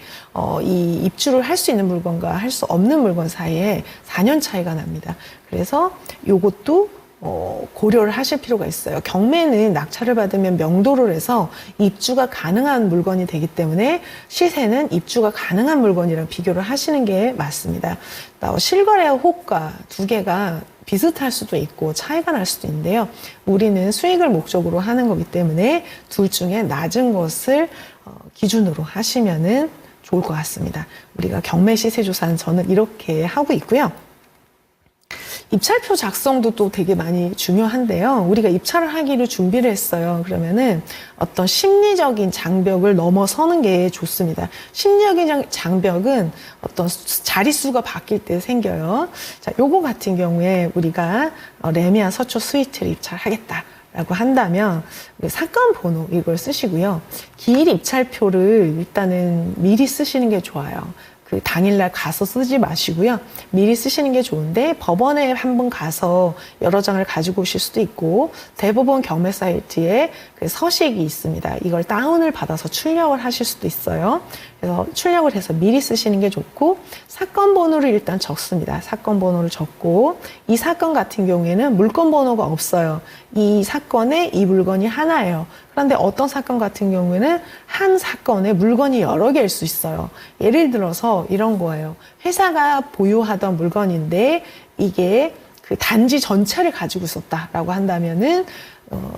이 입주를 할 수 있는 물건과 할 수 없는 물건 사이에 4년 차이가 납니다. 그래서 요것도 고려를 하실 필요가 있어요. 경매는 낙찰을 받으면 명도를 해서 입주가 가능한 물건이 되기 때문에 시세는 입주가 가능한 물건이랑 비교를 하시는 게 맞습니다. 실거래와 호가 두 개가 비슷할 수도 있고 차이가 날 수도 있는데요. 우리는 수익을 목적으로 하는 거기 때문에 둘 중에 낮은 것을 기준으로 하시면은 좋을 것 같습니다. 우리가 경매 시세 조사는 저는 이렇게 하고 있고요. 입찰표 작성도 또 되게 많이 중요한데요. 우리가 입찰을 하기로 준비를 했어요. 그러면은 어떤 심리적인 장벽을 넘어서는 게 좋습니다. 심리적인 장벽은 어떤 자릿수가 바뀔 때 생겨요. 자, 요거 같은 경우에 우리가 레미안 서초 스위트를 입찰하겠다. 라고 한다면 사건 번호 이걸 쓰시고요. 기일 입찰표를 일단은 미리 쓰시는 게 좋아요. 그 당일날 가서 쓰지 마시고요. 미리 쓰시는 게 좋은데 법원에 한번 가서 여러 장을 가지고 오실 수도 있고 대법원 경매 사이트에 그 서식이 있습니다. 이걸 다운을 받아서 출력을 하실 수도 있어요. 그래서 출력을 해서 미리 쓰시는 게 좋고 사건 번호를 일단 적습니다. 사건 번호를 적고 이 사건 같은 경우에는 물건 번호가 없어요. 이 사건에 이 물건이 하나예요. 그런데 어떤 사건 같은 경우에는 한 사건에 물건이 여러 개일 수 있어요. 예를 들어서 이런 거예요. 회사가 보유하던 물건인데 이게 그 단지 전체를 가지고 있었다라고 한다면은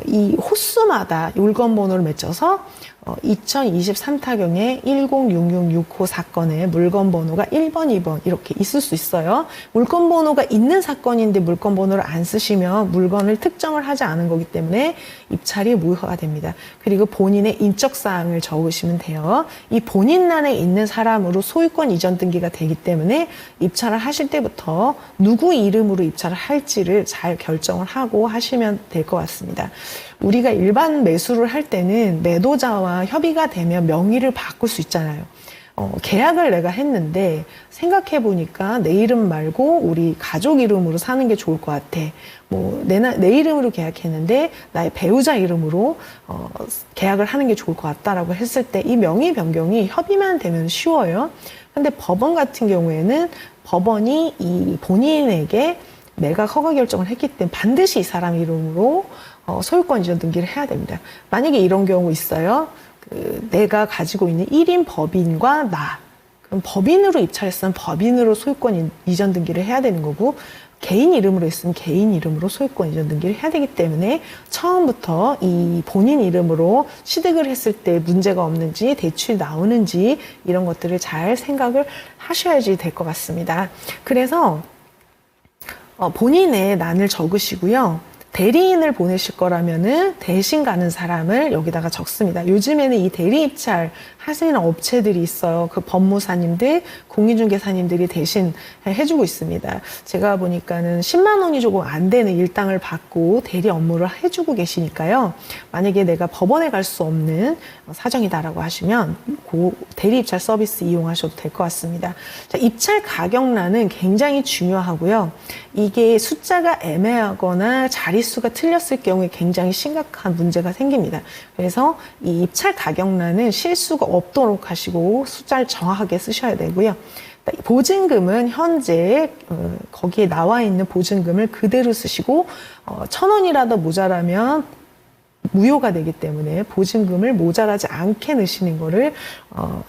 이 호수마다 물건 번호를 맺혀서 2023타경에 10666호 사건에 물건 번호가 1번, 2번 이렇게 있을 수 있어요. 물건 번호가 있는 사건인데 물건 번호를 안 쓰시면 물건을 특정을 하지 않은 거기 때문에 입찰이 무효가 됩니다. 그리고 본인의 인적사항을 적으시면 돼요. 이 본인란에 있는 사람으로 소유권 이전 등기가 되기 때문에 입찰을 하실 때부터 누구 이름으로 입찰을 할지를 잘 결정을 하고 하시면 될 것 같습니다. 우리가 일반 매수를 할 때는 매도자와 협의가 되면 명의를 바꿀 수 있잖아요. 계약을 내가 했는데 생각해 보니까 내 이름 말고 우리 가족 이름으로 사는 게 좋을 것 같아. 내 이름으로 계약했는데 나의 배우자 이름으로 계약을 하는 게 좋을 것 같다라고 했을 때 이 명의 변경이 협의만 되면 쉬워요. 근데 법원 같은 경우에는 법원이 이 본인에게 매각 허가 결정을 했기 때문에 반드시 이 사람 이름으로 소유권 이전 등기를 해야 됩니다. 만약에 이런 경우 있어요. 내가 가지고 있는 1인 법인과 나. 그럼 법인으로 입찰했으면 법인으로 소유권 이전 등기를 해야 되는 거고 개인 이름으로 했으면 개인 이름으로 소유권 이전 등기를 해야 되기 때문에 처음부터 이 본인 이름으로 취득을 했을 때 문제가 없는지 대출이 나오는지 이런 것들을 잘 생각을 하셔야지 될 것 같습니다. 그래서 본인의 난을 적으시고요. 대리인을 보내실 거라면은 대신 가는 사람을 여기다가 적습니다. 요즘에는 이 대리 입찰 하시는 업체들이 있어요. 그 법무사님들, 공인중개사님들이 대신 해주고 있습니다. 제가 보니까는 10만 원이 조금 안 되는 일당을 받고 대리 업무를 해주고 계시니까요. 만약에 내가 법원에 갈 수 없는 사정이다라고 하시면 그 대리 입찰 서비스 이용하셔도 될 것 같습니다. 자, 입찰 가격란은 굉장히 중요하고요. 이게 숫자가 애매하거나 자릿수가 틀렸을 경우에 굉장히 심각한 문제가 생깁니다. 그래서 이 입찰 가격란은 실수가 없도록 하시고 숫자를 정확하게 쓰셔야 되고요. 보증금은 현재 거기에 나와 있는 보증금을 그대로 쓰시고 1,000원이라도 모자라면 무효가 되기 때문에 보증금을 모자라지 않게 넣으시는 거를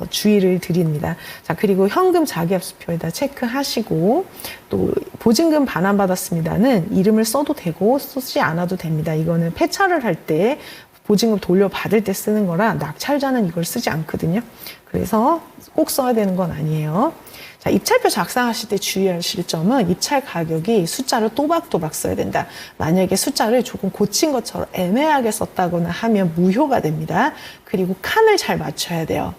주의를 드립니다. 자, 그리고 현금 자기압수표에다 체크하시고 또 보증금 반환받았습니다는 이름을 써도 되고 쓰지 않아도 됩니다. 이거는 폐차를 할 때 보증금 돌려받을 때 쓰는 거라 낙찰자는 이걸 쓰지 않거든요. 그래서 꼭 써야 되는 건 아니에요. 자, 입찰표 작성하실 때 주의하실 점은 입찰 가격이 숫자를 또박또박 써야 된다. 만약에 숫자를 조금 고친 것처럼 애매하게 썼다거나 하면 무효가 됩니다. 그리고 칸을 잘 맞춰야 돼요.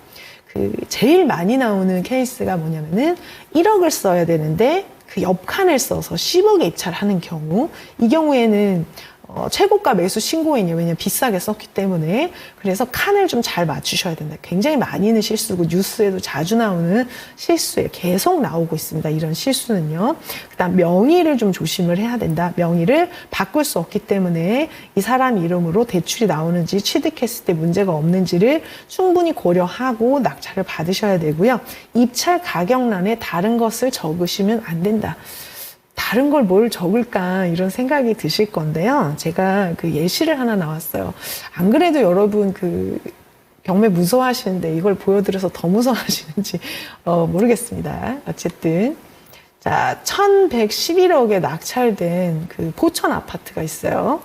제일 많이 나오는 케이스가 뭐냐면은 1억을 써야 되는데 그 옆칸을 써서 10억에 입찰하는 경우, 이 경우에는 최고가 매수 신고인이 왜냐면 비싸게 썼기 때문에 그래서 칸을 좀 잘 맞추셔야 된다. 굉장히 많이는 실수고 뉴스에도 자주 나오는 실수에 계속 나오고 있습니다. 이런 실수는요. 그다음 명의를 좀 조심을 해야 된다. 명의를 바꿀 수 없기 때문에 이 사람 이름으로 대출이 나오는지 취득했을 때 문제가 없는지를 충분히 고려하고 낙찰을 받으셔야 되고요. 입찰 가격란에 다른 것을 적으시면 안 된다. 다른 걸 뭘 적을까 이런 생각이 드실 건데요. 제가 그 예시를 하나 나왔어요. 안 그래도 여러분 그 경매 무서워하시는데 이걸 보여드려서 더 무서워하시는지 모르겠습니다. 어쨌든 자 1111억에 낙찰된 그 포천 아파트가 있어요.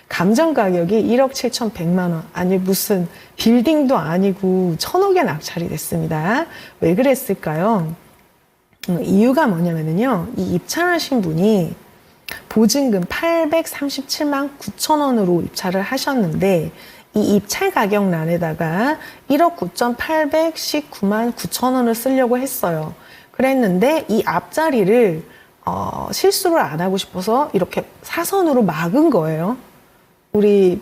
감정 가격이 1억 7,100만 원. 아니 무슨 빌딩도 아니고 1,000억에 낙찰이 됐습니다. 왜 그랬을까요? 이유가 뭐냐면요. 이 입찰하신 분이 보증금 837만 9천 원으로 입찰을 하셨는데 이 입찰 가격란에다가 1억 9,819만 9천 원을 쓰려고 했어요. 그랬는데 이 앞자리를 실수를 안 하고 싶어서 이렇게 사선으로 막은 거예요. 우리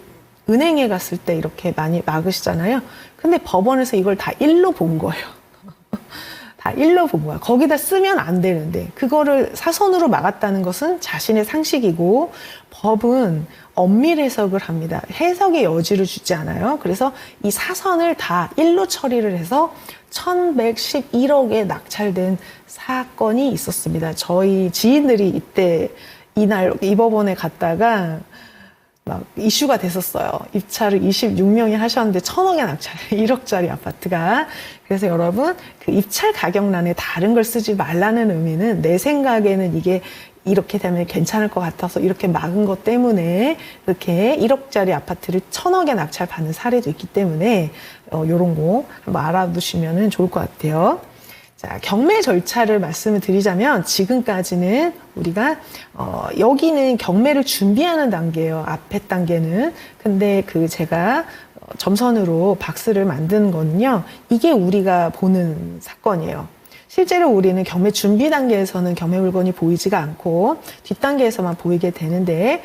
은행에 갔을 때 이렇게 많이 막으시잖아요. 근데 법원에서 이걸 다 일로 본 거예요. 다 일로 본 거야. 거기다 쓰면 안 되는데 그거를 사선으로 막았다는 것은 자신의 상식이고 법은 엄밀 해석을 합니다. 해석의 여지를 주지 않아요. 그래서 이 사선을 다 일로 처리를 해서 1,111억에 낙찰된 사건이 있었습니다. 저희 지인들이 이때 이날 이 법원에 갔다가 막 이슈가 됐었어요. 입찰을 26명이 하셨는데 1,000억에 낙찰, 1억짜리 아파트가. 그래서 여러분 그 입찰 가격란에 다른 걸 쓰지 말라는 의미는 내 생각에는 이게 이렇게 되면 괜찮을 것 같아서 이렇게 막은 것 때문에 이렇게 1억짜리 아파트를 1,000억에 낙찰 받는 사례도 있기 때문에 요런 거 한번 알아두시면 좋을 것 같아요. 자, 경매 절차를 말씀을 드리자면 지금까지는 우리가 여기는 경매를 준비하는 단계예요. 앞에 단계는. 근데 그 제가 점선으로 박스를 만든 거는요. 이게 우리가 보는 사건이에요. 실제로 우리는 경매 준비 단계에서는 경매 물건이 보이지가 않고 뒷단계에서만 보이게 되는데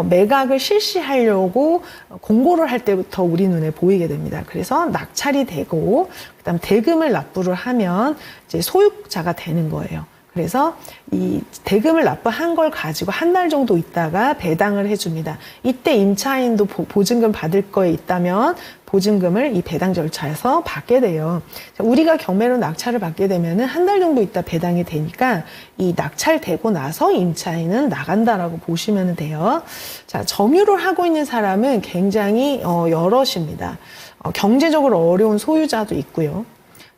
매각을 실시하려고 공고를 할 때부터 우리 눈에 보이게 됩니다. 그래서 낙찰이 되고 그다음 대금을 납부를 하면 이제 소유자가 되는 거예요. 그래서 이 대금을 납부한 걸 가지고 한 달 정도 있다가 배당을 해줍니다. 이때 임차인도 보증금 받을 거에 있다면 보증금을 이 배당 절차에서 받게 돼요. 우리가 경매로 낙찰을 받게 되면은 한 달 정도 있다 배당이 되니까 이 낙찰되고 나서 임차인은 나간다라고 보시면 돼요. 자, 점유를 하고 있는 사람은 굉장히 여럿입니다. 경제적으로 어려운 소유자도 있고요.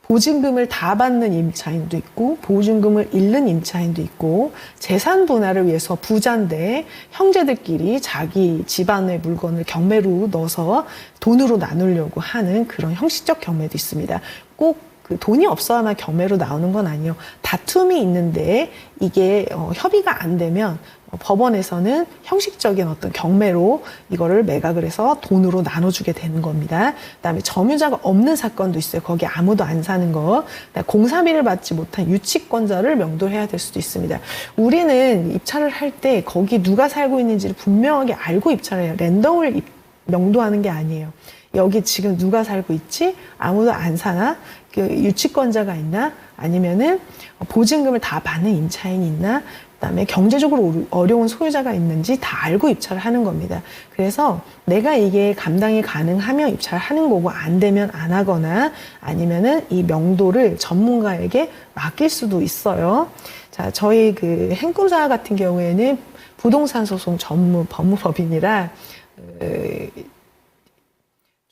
보증금을 다 받는 임차인도 있고 보증금을 잃는 임차인도 있고 재산 분할을 위해서 부자인데 형제들끼리 자기 집안의 물건을 경매로 넣어서 돈으로 나누려고 하는 그런 형식적 경매도 있습니다. 꼭 그 돈이 없어야만 경매로 나오는 건 아니에요. 다툼이 있는데 이게 협의가 안 되면 법원에서는 형식적인 어떤 경매로 이거를 매각을 해서 돈으로 나눠주게 되는 겁니다. 그다음에 점유자가 없는 사건도 있어요. 거기 아무도 안 사는 거. 공사비를 받지 못한 유치권자를 명도해야 될 수도 있습니다. 우리는 입찰을 할 때 거기 누가 살고 있는지를 분명하게 알고 입찰을 해요. 랜덤을 명도하는 게 아니에요. 여기 지금 누가 살고 있지? 아무도 안 사나? 그 유치권자가 있나? 아니면은 보증금을 다 받는 임차인이 있나? 그다음에 경제적으로 어려운 소유자가 있는지 다 알고 입찰을 하는 겁니다. 그래서 내가 이게 감당이 가능하면 입찰을 하는 거고 안 되면 안 하거나 아니면은 이 명도를 전문가에게 맡길 수도 있어요. 자, 저희 그 행꾸사 같은 경우에는 부동산 소송 전문 법무법인이라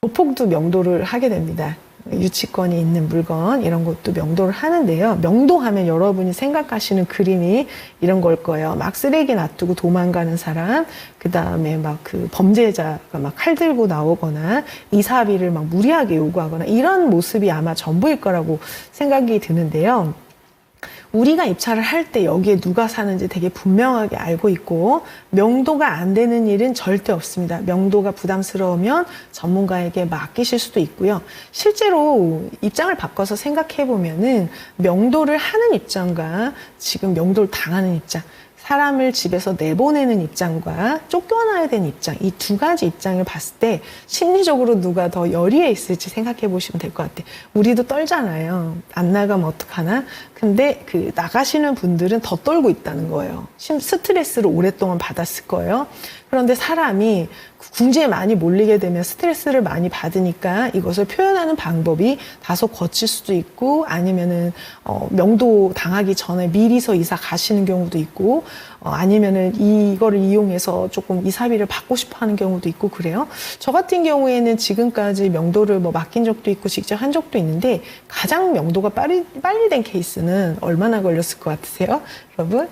조폭도 명도를 하게 됩니다. 유치권이 있는 물건 이런 것도 명도를 하는데요. 명도하면 여러분이 생각하시는 그림이 이런 걸 거예요. 막 쓰레기 놔두고 도망가는 사람, 그 다음에 막 그 범죄자가 막 칼 들고 나오거나 이사비를 막 무리하게 요구하거나 이런 모습이 아마 전부일 거라고 생각이 드는데요. 우리가 입찰을 할 때 여기에 누가 사는지 되게 분명하게 알고 있고 명도가 안 되는 일은 절대 없습니다. 명도가 부담스러우면 전문가에게 맡기실 수도 있고요. 실제로 입장을 바꿔서 생각해 보면은 명도를 하는 입장과 지금 명도를 당하는 입장, 사람을 집에서 내보내는 입장과 쫓겨나야 되는 입장, 이 두 가지 입장을 봤을 때 심리적으로 누가 더 열의에 있을지 생각해 보시면 될 것 같아요. 우리도 떨잖아요. 안 나가면 어떡하나? 근데 그 나가시는 분들은 더 떨고 있다는 거예요. 스트레스를 오랫동안 받았을 거예요. 그런데 사람이 궁지에 많이 몰리게 되면 스트레스를 많이 받으니까 이것을 표현하는 방법이 다소 거칠 수도 있고 아니면은 명도 당하기 전에 미리서 이사 가시는 경우도 있고 아니면은 이거를 이용해서 조금 이사비를 받고 싶어 하는 경우도 있고 그래요. 저 같은 경우에는 지금까지 명도를 뭐 맡긴 적도 있고 직접 한 적도 있는데 가장 명도가 빨리 된 케이스는 얼마나 걸렸을 것 같으세요? 여러분?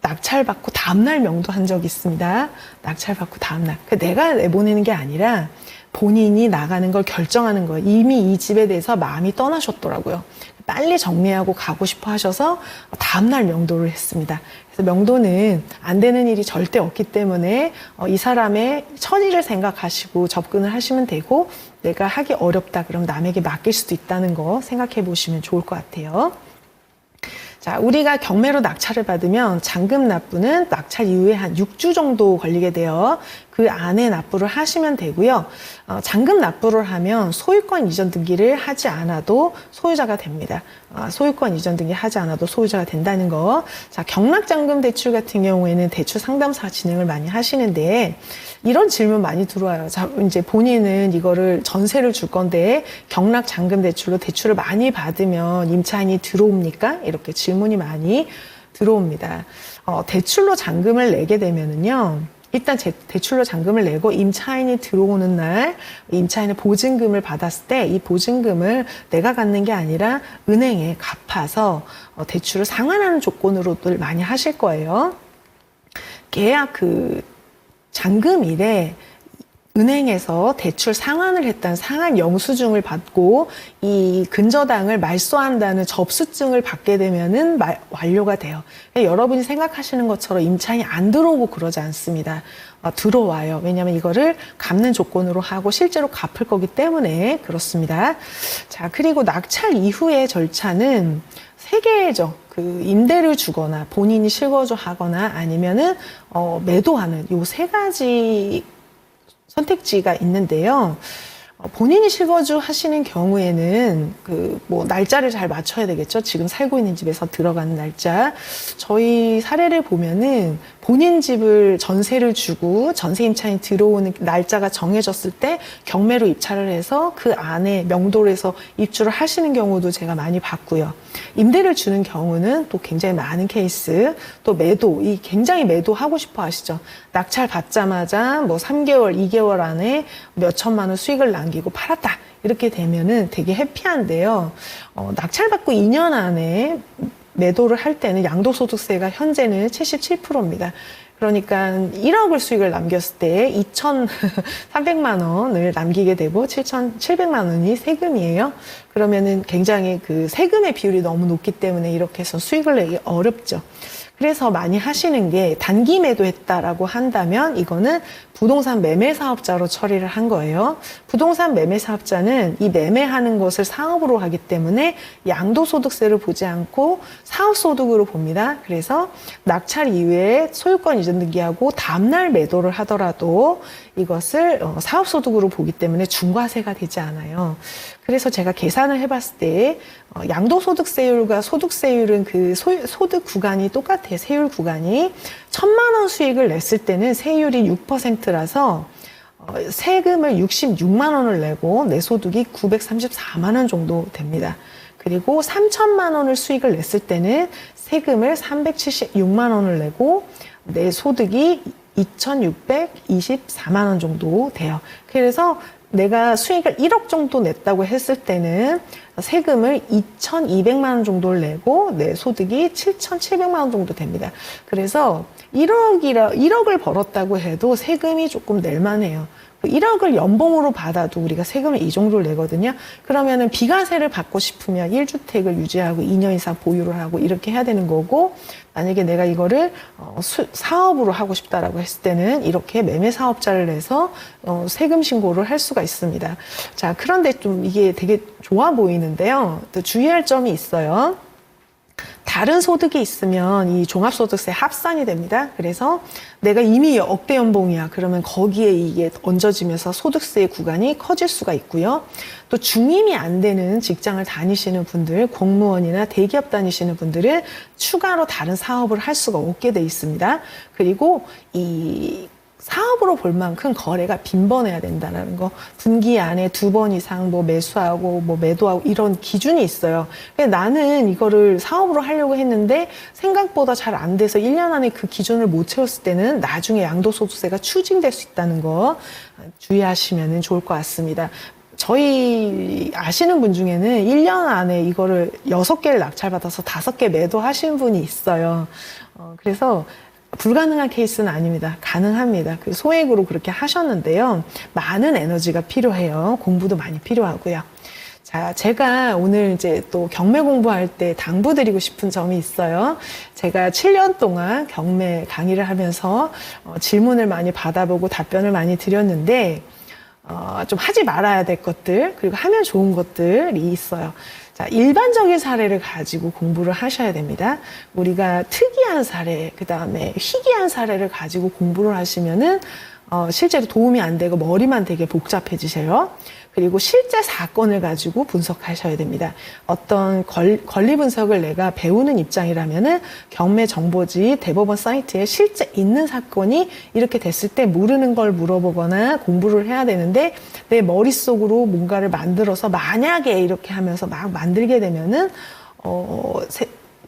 낙찰받고 다음날 명도한 적이 있습니다. 낙찰받고 다음날. 내가 내보내는 게 아니라 본인이 나가는 걸 결정하는 거예요. 이미 이 집에 대해서 마음이 떠나셨더라고요. 빨리 정리하고 가고 싶어 하셔서 다음날 명도를 했습니다. 그래서 명도는 안 되는 일이 절대 없기 때문에 이 사람의 처지를 생각하시고 접근을 하시면 되고 내가 하기 어렵다 그럼 남에게 맡길 수도 있다는 거 생각해 보시면 좋을 것 같아요. 자, 우리가 경매로 낙찰을 받으면 잔금 납부는 낙찰 이후에 한 6주 정도 걸리게 돼요. 그 안에 납부를 하시면 되고요. 잔금 납부를 하면 소유권 이전 등기를 하지 않아도 소유자가 됩니다. 소유권 이전 등기 하지 않아도 소유자가 된다는 거. 자, 경락잔금 대출 같은 경우에는 대출 상담사 진행을 많이 하시는데 이런 질문 많이 들어와요. 자, 이제 본인은 이거를 전세를 줄 건데 경락잔금 대출로 대출을 많이 받으면 임차인이 들어옵니까? 이렇게 질문이 많이 들어옵니다. 대출로 잔금을 내게 되면은요. 일단 대출로 잔금을 내고 임차인이 들어오는 날 임차인의 보증금을 받았을 때 이 보증금을 내가 갖는 게 아니라 은행에 갚아서 대출을 상환하는 조건으로들 많이 하실 거예요. 계약 잔금일에 은행에서 대출 상환을 했다는 상환 영수증을 받고 이 근저당을 말소한다는 접수증을 받게 되면은 완료가 돼요. 여러분이 생각하시는 것처럼 임차인이 안 들어오고 그러지 않습니다. 들어와요. 왜냐하면 이거를 갚는 조건으로 하고 실제로 갚을 거기 때문에 그렇습니다. 자, 그리고 낙찰 이후의 절차는 세 개죠. 임대를 주거나 본인이 실거주 하거나 아니면은 매도하는 요 세 가지 선택지가 있는데요. 본인이 실거주 하시는 경우에는 날짜를 잘 맞춰야 되겠죠. 지금 살고 있는 집에서 들어가는 날짜. 저희 사례를 보면은 본인 집을 전세를 주고 전세 임차인이 들어오는 날짜가 정해졌을 때 경매로 입찰을 해서 그 안에 명도를 해서 입주를 하시는 경우도 제가 많이 봤고요. 임대를 주는 경우는 또 굉장히 많은 케이스. 또 매도, 굉장히 매도하고 싶어 하시죠. 낙찰 받자마자 3개월, 2개월 안에 몇 천만 원 수익을 남기고 팔았다. 이렇게 되면은 되게 해피한데요. 낙찰받고 2년 안에 매도를 할 때는 양도소득세가 현재는 77%입니다. 그러니까 1억을 수익을 남겼을 때 2,300만 원을 남기게 되고 7,700만 원이 세금이에요. 그러면은 굉장히 세금의 비율이 너무 높기 때문에 이렇게 해서 수익을 내기 어렵죠. 그래서 많이 하시는 게 단기 매도했다라고 한다면 이거는 부동산 매매 사업자로 처리를 한 거예요. 부동산 매매 사업자는 이 매매하는 것을 사업으로 하기 때문에 양도소득세를 보지 않고 사업소득으로 봅니다. 그래서 낙찰 이후에 소유권 이전 등기하고 다음날 매도를 하더라도 이것을 사업소득으로 보기 때문에 중과세가 되지 않아요. 그래서 제가 계산을 해봤을 때 양도소득세율과 소득세율은 소득 구간이 똑같아요. 세율 구간이 1,000만 원 수익을 냈을 때는 세율이 6%라서 세금을 66만 원을 내고 내 소득이 934만 원 정도 됩니다. 그리고 3,000만 원을 수익을 냈을 때는 세금을 376만 원을 내고 내 소득이 2,624만 원 정도 돼요. 그래서 내가 수익을 1억 정도 냈다고 했을 때는 세금을 2,200만 원 정도를 내고 내 소득이 7,700만 원 정도 됩니다. 그래서 1억을 벌었다고 해도 세금이 조금 낼만해요. 1억을 연봉으로 받아도 우리가 세금을 이 정도를 내거든요. 그러면은 비과세를 받고 싶으면 1주택을 유지하고 2년 이상 보유를 하고 이렇게 해야 되는 거고, 만약에 내가 이거를 사업으로 하고 싶다라고 했을 때는 이렇게 매매 사업자를 내서 세금 신고를 할 수가 있습니다. 자, 그런데 좀 이게 되게 좋아 보이는데요. 또 주의할 점이 있어요. 다른 소득이 있으면 이 종합소득세 합산이 됩니다. 그래서 내가 이미 억대 연봉이야. 그러면 거기에 이게 얹어지면서 소득세의 구간이 커질 수가 있고요. 또 중임이 안 되는 직장을 다니시는 분들, 공무원이나 대기업 다니시는 분들은 추가로 다른 사업을 할 수가 없게 돼 있습니다. 그리고 이 사업으로 볼 만큼 거래가 빈번해야 된다는 거. 분기 안에 2번 이상 뭐 매수하고 뭐 매도하고 이런 기준이 있어요. 근데 나는 이거를 사업으로 하려고 했는데 생각보다 잘 안 돼서 1년 안에 그 기준을 못 채웠을 때는 나중에 양도소득세가 추징될 수 있다는 거 주의하시면 좋을 것 같습니다. 저희 아시는 분 중에는 1년 안에 이거를 6개를 낙찰받아서 5개 매도하신 분이 있어요. 그래서 불가능한 케이스는 아닙니다. 가능합니다. 그 소액으로 그렇게 하셨는데요. 많은 에너지가 필요해요. 공부도 많이 필요하고요. 자, 제가 오늘 이제 또 경매 공부할 때 당부드리고 싶은 점이 있어요. 제가 7년 동안 경매 강의를 하면서 질문을 많이 받아보고 답변을 많이 드렸는데 좀 하지 말아야 될 것들, 그리고 하면 좋은 것들이 있어요. 자, 일반적인 사례를 가지고 공부를 하셔야 됩니다. 우리가 특이한 사례, 그 다음에 희귀한 사례를 가지고 공부를 하시면은, 실제로 도움이 안 되고 머리만 되게 복잡해지세요. 그리고 실제 사건을 가지고 분석하셔야 됩니다. 어떤 권리 분석을 내가 배우는 입장이라면은 경매 정보지 대법원 사이트에 실제 있는 사건이 이렇게 됐을 때 모르는 걸 물어보거나 공부를 해야 되는데 내 머릿속으로 뭔가를 만들어서 만약에 이렇게 하면서 막 만들게 되면은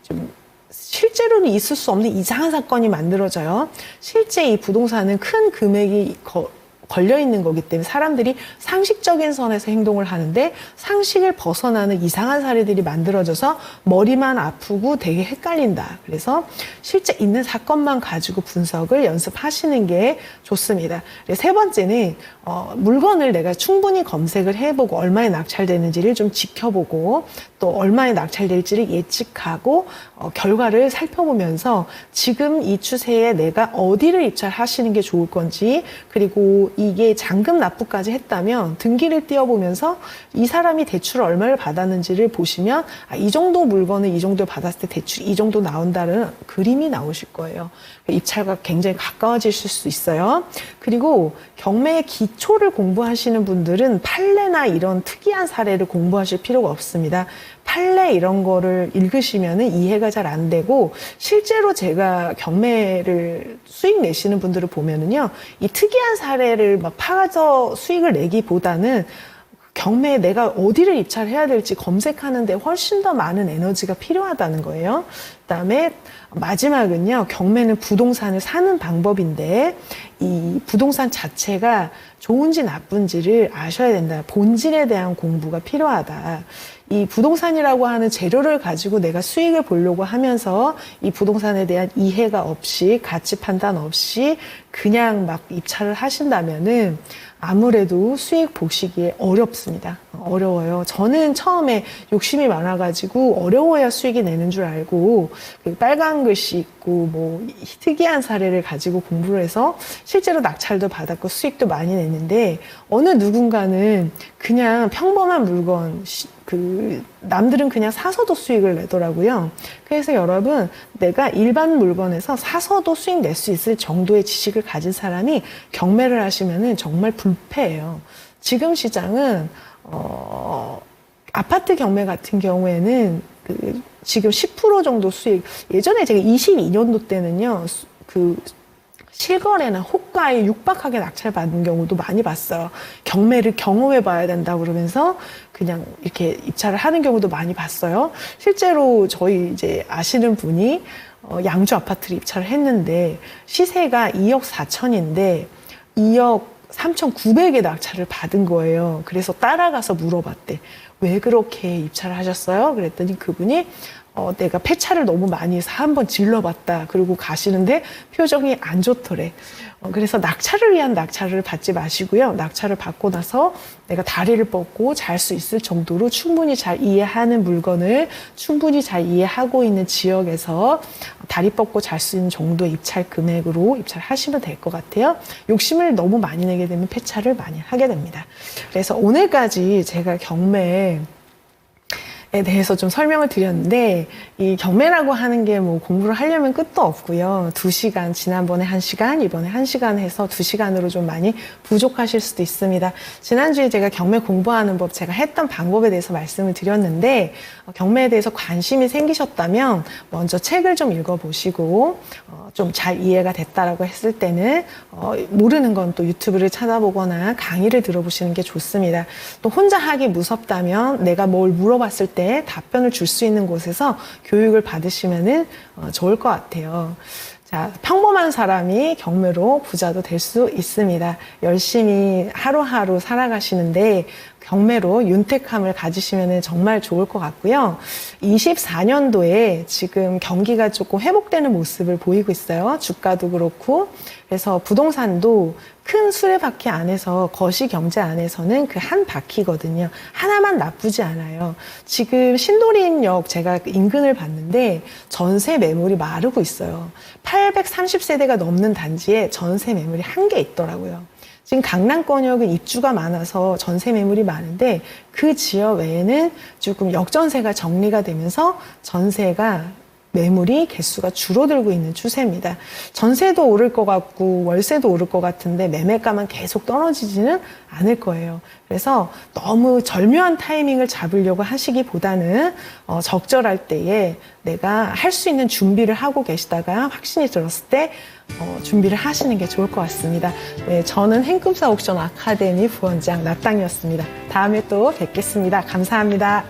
좀 실제로는 있을 수 없는 이상한 사건이 만들어져요. 실제 이 부동산은 큰 금액이 걸려 있는 거기 때문에 사람들이 상식적인 선에서 행동을 하는데 상식을 벗어나는 이상한 사례들이 만들어져서 머리만 아프고 되게 헷갈린다. 그래서 실제 있는 사건만 가지고 분석을 연습하시는 게 좋습니다. 세 번째는 물건을 내가 충분히 검색을 해보고 얼마에 낙찰되는지를 좀 지켜보고 또 얼마에 낙찰될지를 예측하고 결과를 살펴보면서 지금 이 추세에 내가 어디를 입찰하시는 게 좋을 건지 그리고 이게 잔금 납부까지 했다면 등기를 띄워보면서 이 사람이 대출을 얼마를 받았는지를 보시면 이 정도 물건을 이 정도 받았을 때 대출이 이 정도 나온다는 그림이 나오실 거예요. 입찰과 굉장히 가까워지실 수 있어요. 그리고 경매의 기초를 공부하시는 분들은 판례나 이런 특이한 사례를 공부하실 필요가 없습니다. 판례 이런 거를 읽으시면 이해가 잘 안 되고 실제로 제가 경매를 수익 내시는 분들을 보면은요, 이 특이한 사례를 막 파서 수익을 내기보다는 경매에 내가 어디를 입찰해야 될지 검색하는데 훨씬 더 많은 에너지가 필요하다는 거예요. 그다음에 마지막은요, 경매는 부동산을 사는 방법인데 이 부동산 자체가 좋은지 나쁜지를 아셔야 된다. 본질에 대한 공부가 필요하다. 이 부동산이라고 하는 재료를 가지고 내가 수익을 보려고 하면서 이 부동산에 대한 이해가 없이 가치 판단 없이 그냥 막 입찰을 하신다면은 아무래도 수익 보시기에 어렵습니다. 어려워요. 저는 처음에 욕심이 많아가지고 어려워야 수익이 내는 줄 알고 빨간 글씨 있고 뭐 특이한 사례를 가지고 공부를 해서 실제로 낙찰도 받았고 수익도 많이 냈는데 어느 누군가는 그냥 평범한 물건 남들은 그냥 사서도 수익을 내더라고요. 그래서 여러분, 내가 일반 물건에서 사서도 수익 낼 수 있을 정도의 지식을 가진 사람이 경매를 하시면은 정말 불패예요. 지금 시장은 아파트 경매 같은 경우에는 지금 10% 정도 수익. 예전에 제가 22년도 때는요, 실거래나 호가에 육박하게 낙찰받은 경우도 많이 봤어요. 경매를 경험해 봐야 된다 그러면서 그냥 이렇게 입찰을 하는 경우도 많이 봤어요. 실제로 저희 이제 아시는 분이 양주 아파트를 입찰을 했는데 시세가 2억 4천인데 2억 3,900에 낙찰을 받은 거예요. 그래서 따라가서 물어봤대. 왜 그렇게 입찰을 하셨어요? 그랬더니 그분이 내가 폐차를 너무 많이 해서 한번 질러봤다. 그리고 가시는데 표정이 안 좋더래. 그래서 낙찰을 위한 낙찰을 받지 마시고요. 낙찰을 받고 나서 내가 다리를 뻗고 잘 수 있을 정도로 충분히 잘 이해하는 물건을 충분히 잘 이해하고 있는 지역에서 다리 뻗고 잘 수 있는 정도의 입찰 금액으로 입찰하시면 될 것 같아요. 욕심을 너무 많이 내게 되면 폐차를 많이 하게 됩니다. 그래서 오늘까지 제가 경매에 대해서 좀 설명을 드렸는데 이 경매라고 하는 게 뭐 공부를 하려면 끝도 없고요. 2시간, 지난번에 1시간, 이번에 1시간 해서 2시간으로 좀 많이 부족하실 수도 있습니다. 지난주에 제가 경매 공부하는 법, 제가 했던 방법에 대해서 말씀을 드렸는데 경매에 대해서 관심이 생기셨다면 먼저 책을 좀 읽어보시고 좀 잘 이해가 됐다라고 했을 때는 모르는 건 또 유튜브를 찾아보거나 강의를 들어보시는 게 좋습니다. 또 혼자 하기 무섭다면 내가 뭘 물어봤을 때 답변을 줄 수 있는 곳에서 교육을 받으시면은 좋을 것 같아요. 자, 평범한 사람이 경매로 부자도 될 수 있습니다. 열심히 하루하루 살아가시는데 경매로 윤택함을 가지시면 정말 좋을 것 같고요. 24년도에 지금 경기가 조금 회복되는 모습을 보이고 있어요. 주가도 그렇고. 그래서 부동산도 큰 수레바퀴 안에서, 거시경제 안에서는 그 한 바퀴거든요. 하나만 나쁘지 않아요. 지금 신도림역 제가 인근을 봤는데 전세 매물이 마르고 있어요. 830세대가 넘는 단지에 전세 매물이 한 개 있더라고요. 지금 강남권역은 입주가 많아서 전세 매물이 많은데 그 지역 외에는 조금 역전세가 정리가 되면서 전세가 매물이 개수가 줄어들고 있는 추세입니다. 전세도 오를 것 같고 월세도 오를 것 같은데 매매가만 계속 떨어지지는 않을 거예요. 그래서 너무 절묘한 타이밍을 잡으려고 하시기보다는 적절할 때에 내가 할 수 있는 준비를 하고 계시다가 확신이 들었을 때 준비를 하시는 게 좋을 것 같습니다. 네, 저는 행금사 옥션 아카데미 부원장 나땅이었습니다. 다음에 또 뵙겠습니다. 감사합니다.